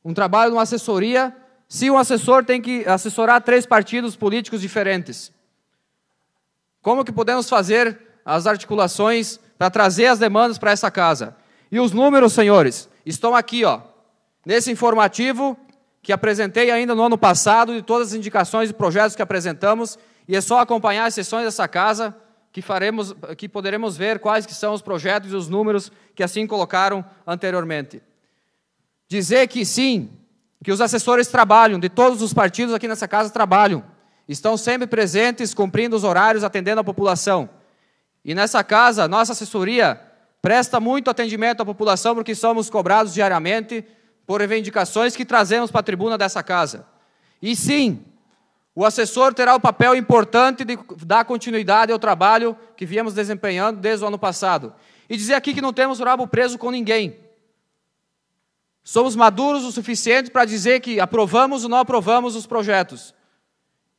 um trabalho de uma assessoria, se um assessor tem que assessorar 3 partidos políticos diferentes. Como que podemos fazer as articulações para trazer as demandas para essa casa? E os números, senhores, estão aqui, nesse informativo que apresentei ainda no ano passado, de todas as indicações e projetos que apresentamos, e é só acompanhar as sessões dessa casa que poderemos ver quais que são os projetos e os números que assim colocaram anteriormente. Dizer que sim, que os assessores trabalham, de todos os partidos aqui nessa casa trabalham, estão sempre presentes, cumprindo os horários, atendendo a população. E nessa casa, nossa assessoria presta muito atendimento à população, porque somos cobrados diariamente por reivindicações que trazemos para a tribuna dessa casa. E sim, o assessor terá o papel importante de dar continuidade ao trabalho que viemos desempenhando desde o ano passado. E dizer aqui que não temos o rabo preso com ninguém. Somos maduros o suficiente para dizer que aprovamos ou não aprovamos os projetos.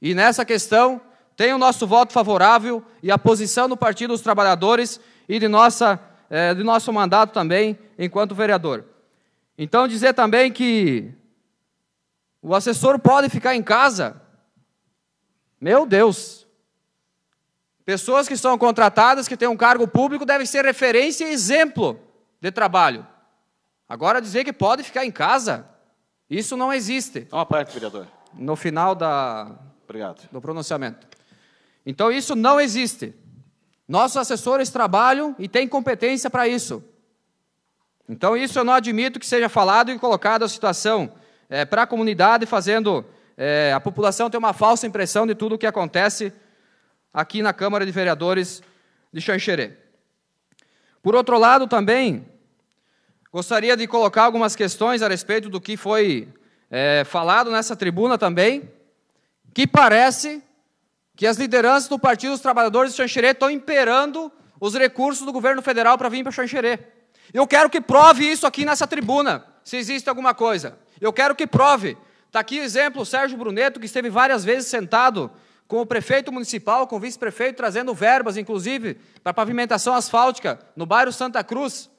E nessa questão, tem o nosso voto favorável e a posição do Partido dos Trabalhadores e de nosso mandato também, enquanto vereador. Então, dizer também que o assessor pode ficar em casa. Meu Deus! Pessoas que são contratadas, que têm um cargo público, devem ser referência e exemplo de trabalho. Agora, dizer que pode ficar em casa, isso não existe. Uma parte, vereador. No final Obrigado. Do pronunciamento. Então, isso não existe. Nossos assessores trabalham e têm competência para isso. Então, isso eu não admito que seja falado e colocado a situação para a comunidade, fazendo a população ter uma falsa impressão de tudo o que acontece aqui na Câmara de Vereadores de Xanxerê. Por outro lado, também, gostaria de colocar algumas questões a respeito do que foi falado nessa tribuna também, que parece que as lideranças do Partido dos Trabalhadores de Xanxerê estão imperando os recursos do governo federal para vir para Xanxerê. Eu quero que prove isso aqui nessa tribuna, se existe alguma coisa. Eu quero que prove. Está aqui o exemplo, o Sérgio Bruneto, que esteve várias vezes sentado com o prefeito municipal, com o vice-prefeito, trazendo verbas, inclusive, para pavimentação asfáltica no bairro Santa Cruz,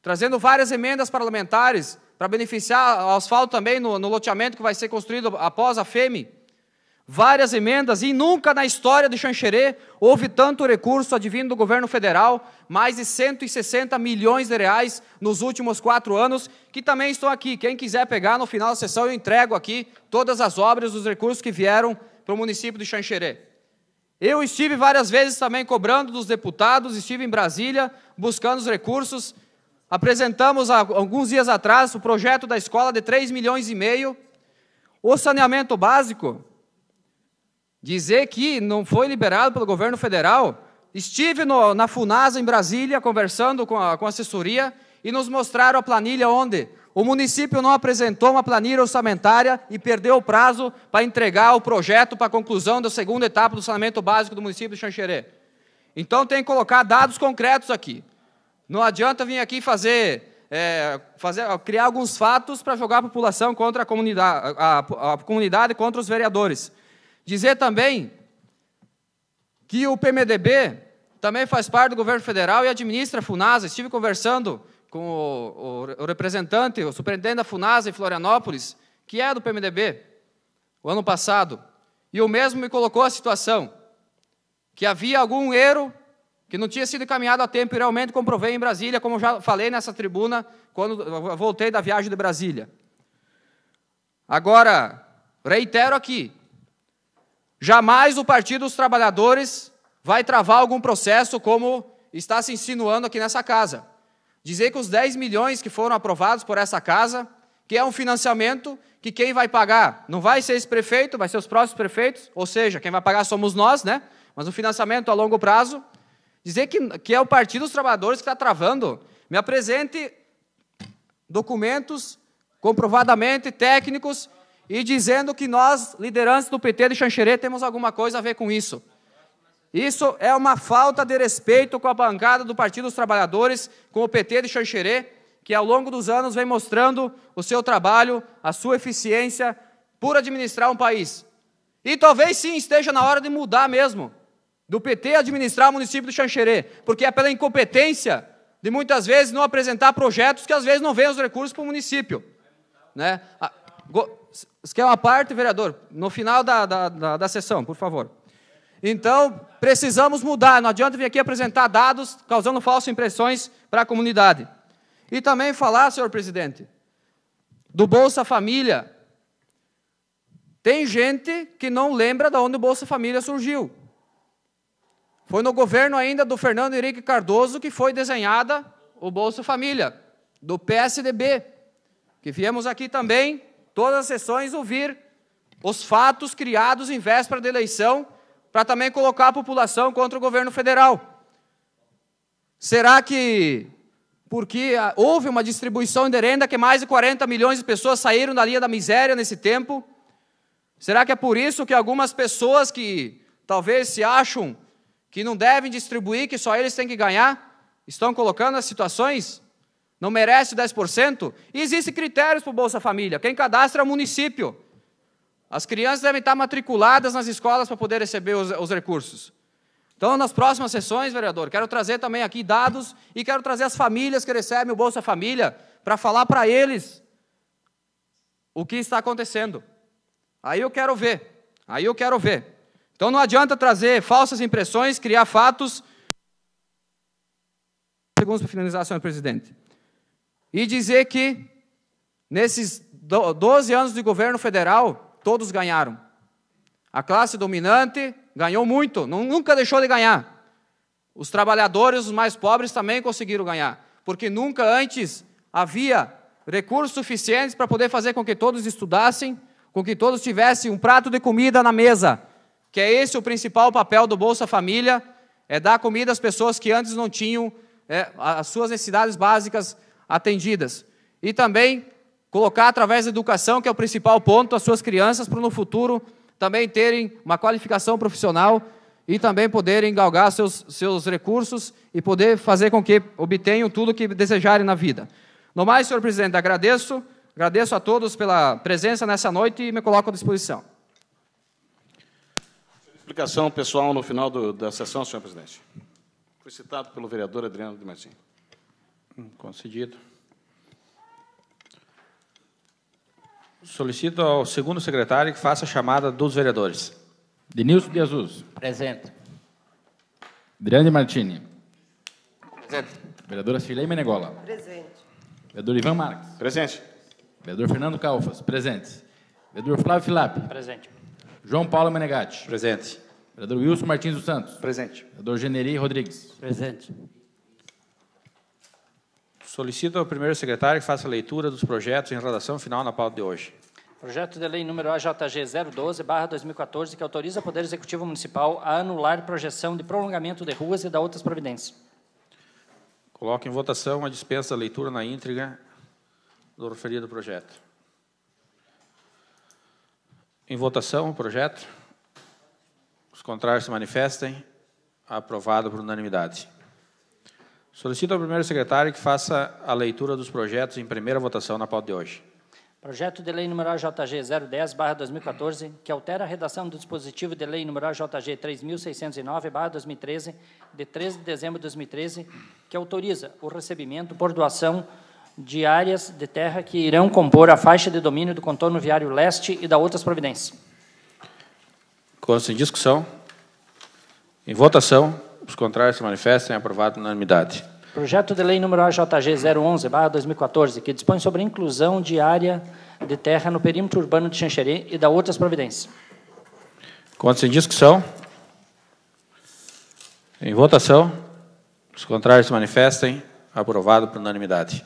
trazendo várias emendas parlamentares para beneficiar o asfalto também no loteamento que vai ser construído após a FEME. Várias emendas, e nunca na história de Xanxerê houve tanto recurso advindo do governo federal, mais de 160 milhões de reais nos últimos 4 anos, que também estão aqui. Quem quiser pegar no final da sessão, eu entrego aqui todas as obras, os recursos que vieram para o município de Xanxerê. Eu estive várias vezes também cobrando dos deputados, estive em Brasília buscando os recursos. Apresentamos há alguns dias atrás o projeto da escola de 3,5 milhões. O saneamento básico, Dizer que não foi liberado pelo governo federal. Estive na FUNASA, em Brasília, conversando com a assessoria, e nos mostraram a planilha onde o município não apresentou uma planilha orçamentária e perdeu o prazo para entregar o projeto para a conclusão da segunda etapa do saneamento básico do município de Xanxerê. Então, tem que colocar dados concretos aqui. Não adianta vir aqui criar alguns fatos para jogar a população contra a comunidade contra os vereadores. Dizer também que o PMDB também faz parte do governo federal e administra a FUNASA. Estive conversando com o representante, o superintendente da FUNASA em Florianópolis, que é do PMDB, o ano passado, e o mesmo me colocou a situação, que havia algum erro que não tinha sido encaminhado a tempo, e realmente comprovei em Brasília, como já falei nessa tribuna, quando eu voltei da viagem de Brasília. Agora, reitero aqui, jamais o Partido dos Trabalhadores vai travar algum processo como está se insinuando aqui nessa casa. Dizer que os 10 milhões que foram aprovados por essa casa, que é um financiamento que quem vai pagar não vai ser esse prefeito, vai ser os próximos prefeitos, ou seja, quem vai pagar somos nós, né? Mas um financiamento a longo prazo. Dizer que é o Partido dos Trabalhadores que está travando. Me apresente documentos comprovadamente técnicos e dizendo que nós, lideranças do PT de Xanxerê, temos alguma coisa a ver com isso. Isso é uma falta de respeito com a bancada do Partido dos Trabalhadores, com o PT de Xanxerê, que ao longo dos anos vem mostrando o seu trabalho, a sua eficiência por administrar um país. E talvez sim esteja na hora de mudar mesmo, do PT administrar o município de Xanxerê, porque é pela incompetência de muitas vezes não apresentar projetos que às vezes não vêm os recursos para o município. Né? Você quer uma parte, vereador? No final da sessão, por favor. Então, precisamos mudar, não adianta vir aqui apresentar dados causando falsas impressões para a comunidade. E também falar, senhor presidente, do Bolsa Família. Tem gente que não lembra de onde o Bolsa Família surgiu. Foi no governo ainda do Fernando Henrique Cardoso que foi desenhada o Bolsa Família, do PSDB, que viemos aqui também, todas as sessões, ouvir os fatos criados em véspera da eleição, para também colocar a população contra o governo federal. Será que, porque houve uma distribuição de renda que mais de 40 milhões de pessoas saíram da linha da miséria nesse tempo, será que é por isso que algumas pessoas que talvez se acham que não devem distribuir, que só eles têm que ganhar, estão colocando as situações? Não merece 10%? E existem critérios para o Bolsa Família. Quem cadastra é o município. As crianças devem estar matriculadas nas escolas para poder receber os recursos. Então, nas próximas sessões, vereador, quero trazer também aqui dados e quero trazer as famílias que recebem o Bolsa Família para falar para eles o que está acontecendo. Aí eu quero ver. Então, não adianta trazer falsas impressões, criar fatos. Segundos para finalizar, senhor presidente. E dizer que, nesses 12 anos de governo federal, todos ganharam. A classe dominante ganhou muito, nunca deixou de ganhar. Os trabalhadores, os mais pobres, também conseguiram ganhar, porque nunca antes havia recursos suficientes para poder fazer com que todos estudassem, com que todos tivessem um prato de comida na mesa, que é esse o principal papel do Bolsa Família, é dar comida às pessoas que antes não tinham as suas necessidades básicas atendidas. E também colocar através da educação, que é o principal ponto, as suas crianças para no futuro também terem uma qualificação profissional e também poderem galgar seus recursos e poder fazer com que obtenham tudo o que desejarem na vida. No mais, senhor presidente, agradeço a todos pela presença nessa noite e me coloco à disposição. Explicação pessoal no final da sessão, senhor presidente. Foi citado pelo vereador Adriano de Martim. Concedido. Solicito ao segundo secretário que faça a chamada dos vereadores. Denilson de Jesus. Presente. Adriano Martini. Presente. Vereadora Cirlei Menegola. Presente. Vereador Ivan Marques. Presente. Vereador Fernando Calfas. Presente. Vereador Flávio Filap. Presente. João Paulo Menegatti. Presente. Vereador Wilson Martins dos Santos. Presente. Vereador Generi Rodrigues. Presente. Solicito ao primeiro secretário que faça a leitura dos projetos em redação final na pauta de hoje. Projeto de lei número AJG 012/2014, que autoriza o Poder Executivo Municipal a anular projeção de prolongamento de ruas e da outras providências. Coloco em votação a dispensa da leitura na íntegra do referido projeto. Em votação o projeto. Os contrários se manifestem. Aprovado por unanimidade. Solicito ao primeiro secretário que faça a leitura dos projetos em primeira votação na pauta de hoje. Projeto de lei número AJG 010/2014, que altera a redação do dispositivo de lei número AJG 3609/2013, de 13 de dezembro de 2013, que autoriza o recebimento por doação de áreas de terra que irão compor a faixa de domínio do contorno viário leste e da outras providências. Consta em discussão. Em votação, os contrários se manifestem. Aprovado por unanimidade. Projeto de lei número AJG 011/2014, que dispõe sobre a inclusão de área de terra no perímetro urbano de Xanxerê e da outras providências. Consta em discussão. Em votação, os contrários se manifestem. Aprovado por unanimidade.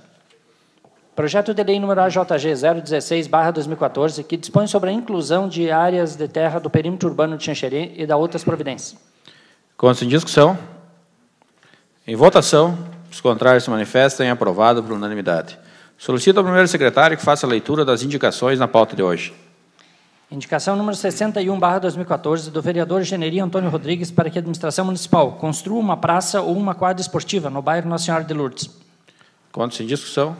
Projeto de lei número AJG 016/2014, que dispõe sobre a inclusão de áreas de terra do perímetro urbano de Xanxerê e da outras providências. Consta em discussão. Em votação, os contrários se manifestem. Aprovado por unanimidade. Solicito ao primeiro secretário que faça a leitura das indicações na pauta de hoje. Indicação número 61/2014, do vereador Generi Antônio Rodrigues, para que a administração municipal construa uma praça ou uma quadra esportiva no bairro Nossa Senhora de Lourdes. Consta em discussão.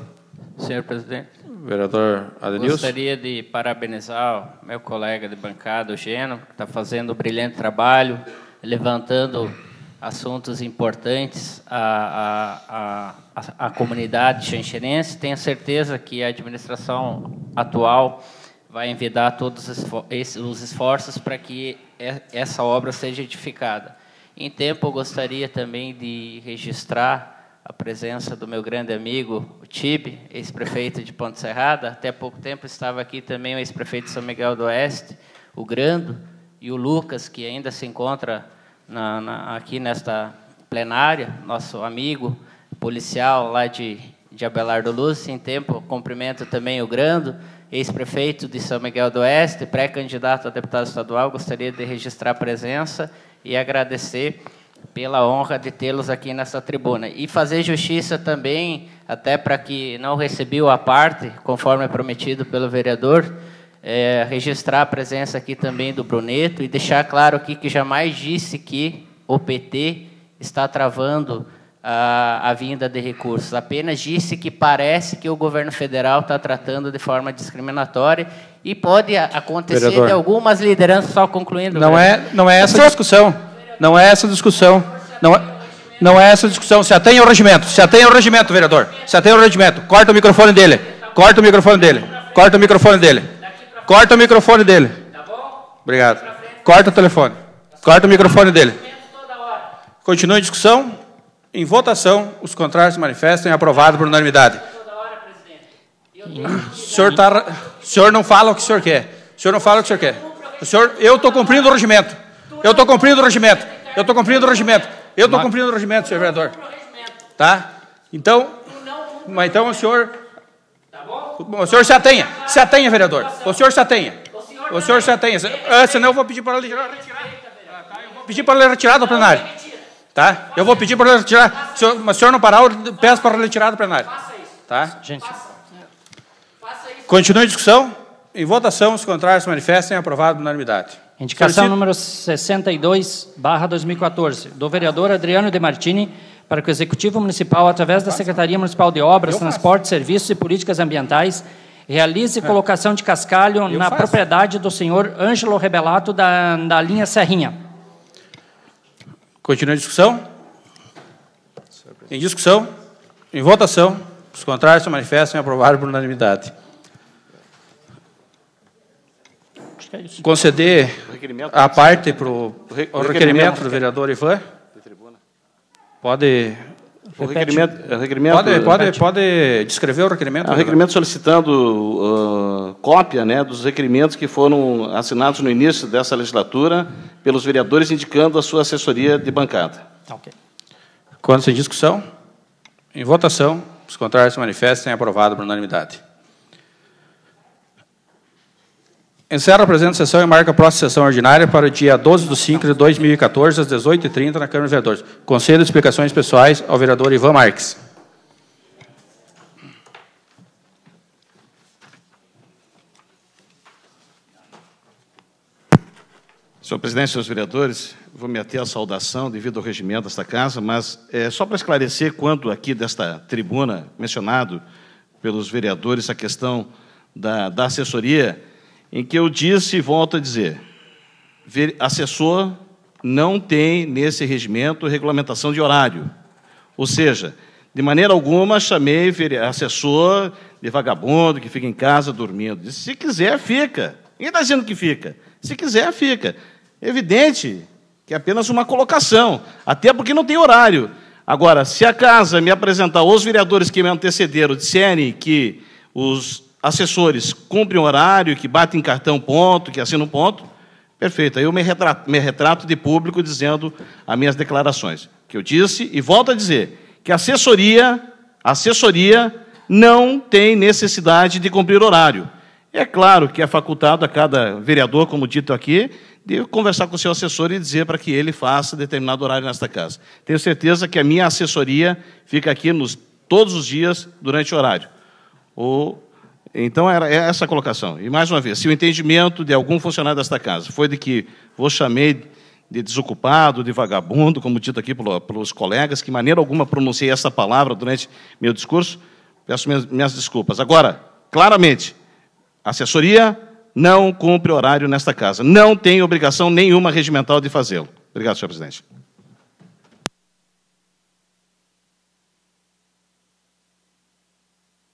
Senhor presidente, Vereador Adenilson. gostaria de parabenizar o meu colega de bancada, o Geno, que está fazendo um brilhante trabalho, levantando assuntos importantes à comunidade xanxerense. Tenho certeza que a administração atual vai envidar todos os esforços para que essa obra seja edificada. Em tempo, eu gostaria também de registrar a presença do meu grande amigo, o Tibe, ex-prefeito de Ponte Serrada. Até pouco tempo estava aqui também o ex-prefeito de São Miguel do Oeste, o Grando, e o Lucas, que ainda se encontra aqui nesta plenária, nosso amigo policial lá de Abelardo Luz. Em tempo, cumprimento também o Grando, ex-prefeito de São Miguel do Oeste, pré-candidato a deputado estadual. Gostaria de registrar a presença e agradecer pela honra de tê-los aqui nessa tribuna. E fazer justiça também, até para que não recebiam a parte, conforme é prometido pelo vereador, registrar a presença aqui também do Bruneto e deixar claro aqui que jamais disse que o PT está travando a vinda de recursos. Apenas disse que parece que o governo federal está tratando de forma discriminatória e pode acontecer vereador, de algumas lideranças, só concluindo. Não é essa a discussão. Não é essa a discussão. Não é essa a discussão. Se atenha ao regimento. Se atenha ao regimento, vereador. Se atenha ao regimento. Corta o microfone dele. Corta o microfone dele. Corta o microfone dele. Corta o microfone dele. Obrigado. Corta o telefone. Corta o microfone dele. Continua a discussão. Em votação, os contrários se manifestem. Aprovado por unanimidade. O senhor não fala o que o senhor quer. O senhor não fala o que o senhor quer. Eu estou cumprindo o regimento. Eu estou cumprindo o regimento. Eu estou cumprindo o regimento. Eu estou cumprindo o regimento, senhor vereador. Tá? Então o senhor... O senhor se atenha. Se atenha, vereador. O senhor se atenha. O senhor se atenha. Senão eu vou pedir para ele retirar. Eu vou pedir para ele retirar do plenário. Tá? Eu vou pedir para ele retirar. Mas se o senhor não parar, eu peço para ele retirar do plenário. Tá? Gente. Continua a discussão. Em votação, os contrários se manifestem. Aprovado por unanimidade. Indicação número 62/2014, do vereador Adriano De Martini, para que o Executivo Municipal, através da Secretaria Municipal de Obras, Transportes, Serviços e Políticas Ambientais, realize colocação de cascalho na propriedade do senhor Ângelo Rebelato, da linha Serrinha. Continua a discussão. Em discussão. Em votação. Os contrários se manifestam. Aprovado por unanimidade. Conceder a parte para o requerimento do vereador Ivan. Pode descrever o requerimento? O requerimento solicitando cópia, né, dos requerimentos que foram assinados no início dessa legislatura pelos vereadores, indicando a sua assessoria de bancada. Ok. Quando sem discussão, em votação, os contrários se manifestem. Aprovado por unanimidade. Encerro a presente sessão e marca a próxima sessão ordinária para o dia 12/5/2014, às 18h30, na Câmara de Vereadores. Concedo explicações pessoais ao vereador Ivan Marques. Senhor presidente, senhores vereadores, vou me ater à saudação devido ao regimento desta casa, mas só para esclarecer quanto aqui desta tribuna mencionado pelos vereadores a questão da assessoria, em que eu disse e volto a dizer, assessor não tem nesse regimento regulamentação de horário. Ou seja, de maneira alguma chamei assessor de vagabundo que fica em casa dormindo. Disse, se quiser, fica. Ninguém está dizendo que fica. Se quiser, fica. É evidente que é apenas uma colocação, até porque não tem horário. Agora, se a casa me apresentar, os vereadores que me antecederam disserem que os assessores cumprem horário, que batem cartão ponto, que assinam ponto, perfeito. Aí eu me retrato de público dizendo as minhas declarações. Que eu disse e volto a dizer que a assessoria não tem necessidade de cumprir horário. É claro que é facultado a cada vereador, como dito aqui, de conversar com o seu assessor e dizer para que ele faça determinado horário nesta casa. Tenho certeza que a minha assessoria fica aqui todos os dias durante o horário. Então, era essa a colocação. E, mais uma vez, se o entendimento de algum funcionário desta casa foi de que vos chamei de desocupado, de vagabundo, como dito aqui pelos colegas, que de maneira alguma pronunciei essa palavra durante meu discurso, peço minhas desculpas. Agora, claramente, a assessoria não cumpre horário nesta casa. Não tem obrigação nenhuma regimental de fazê-lo. Obrigado, senhor presidente.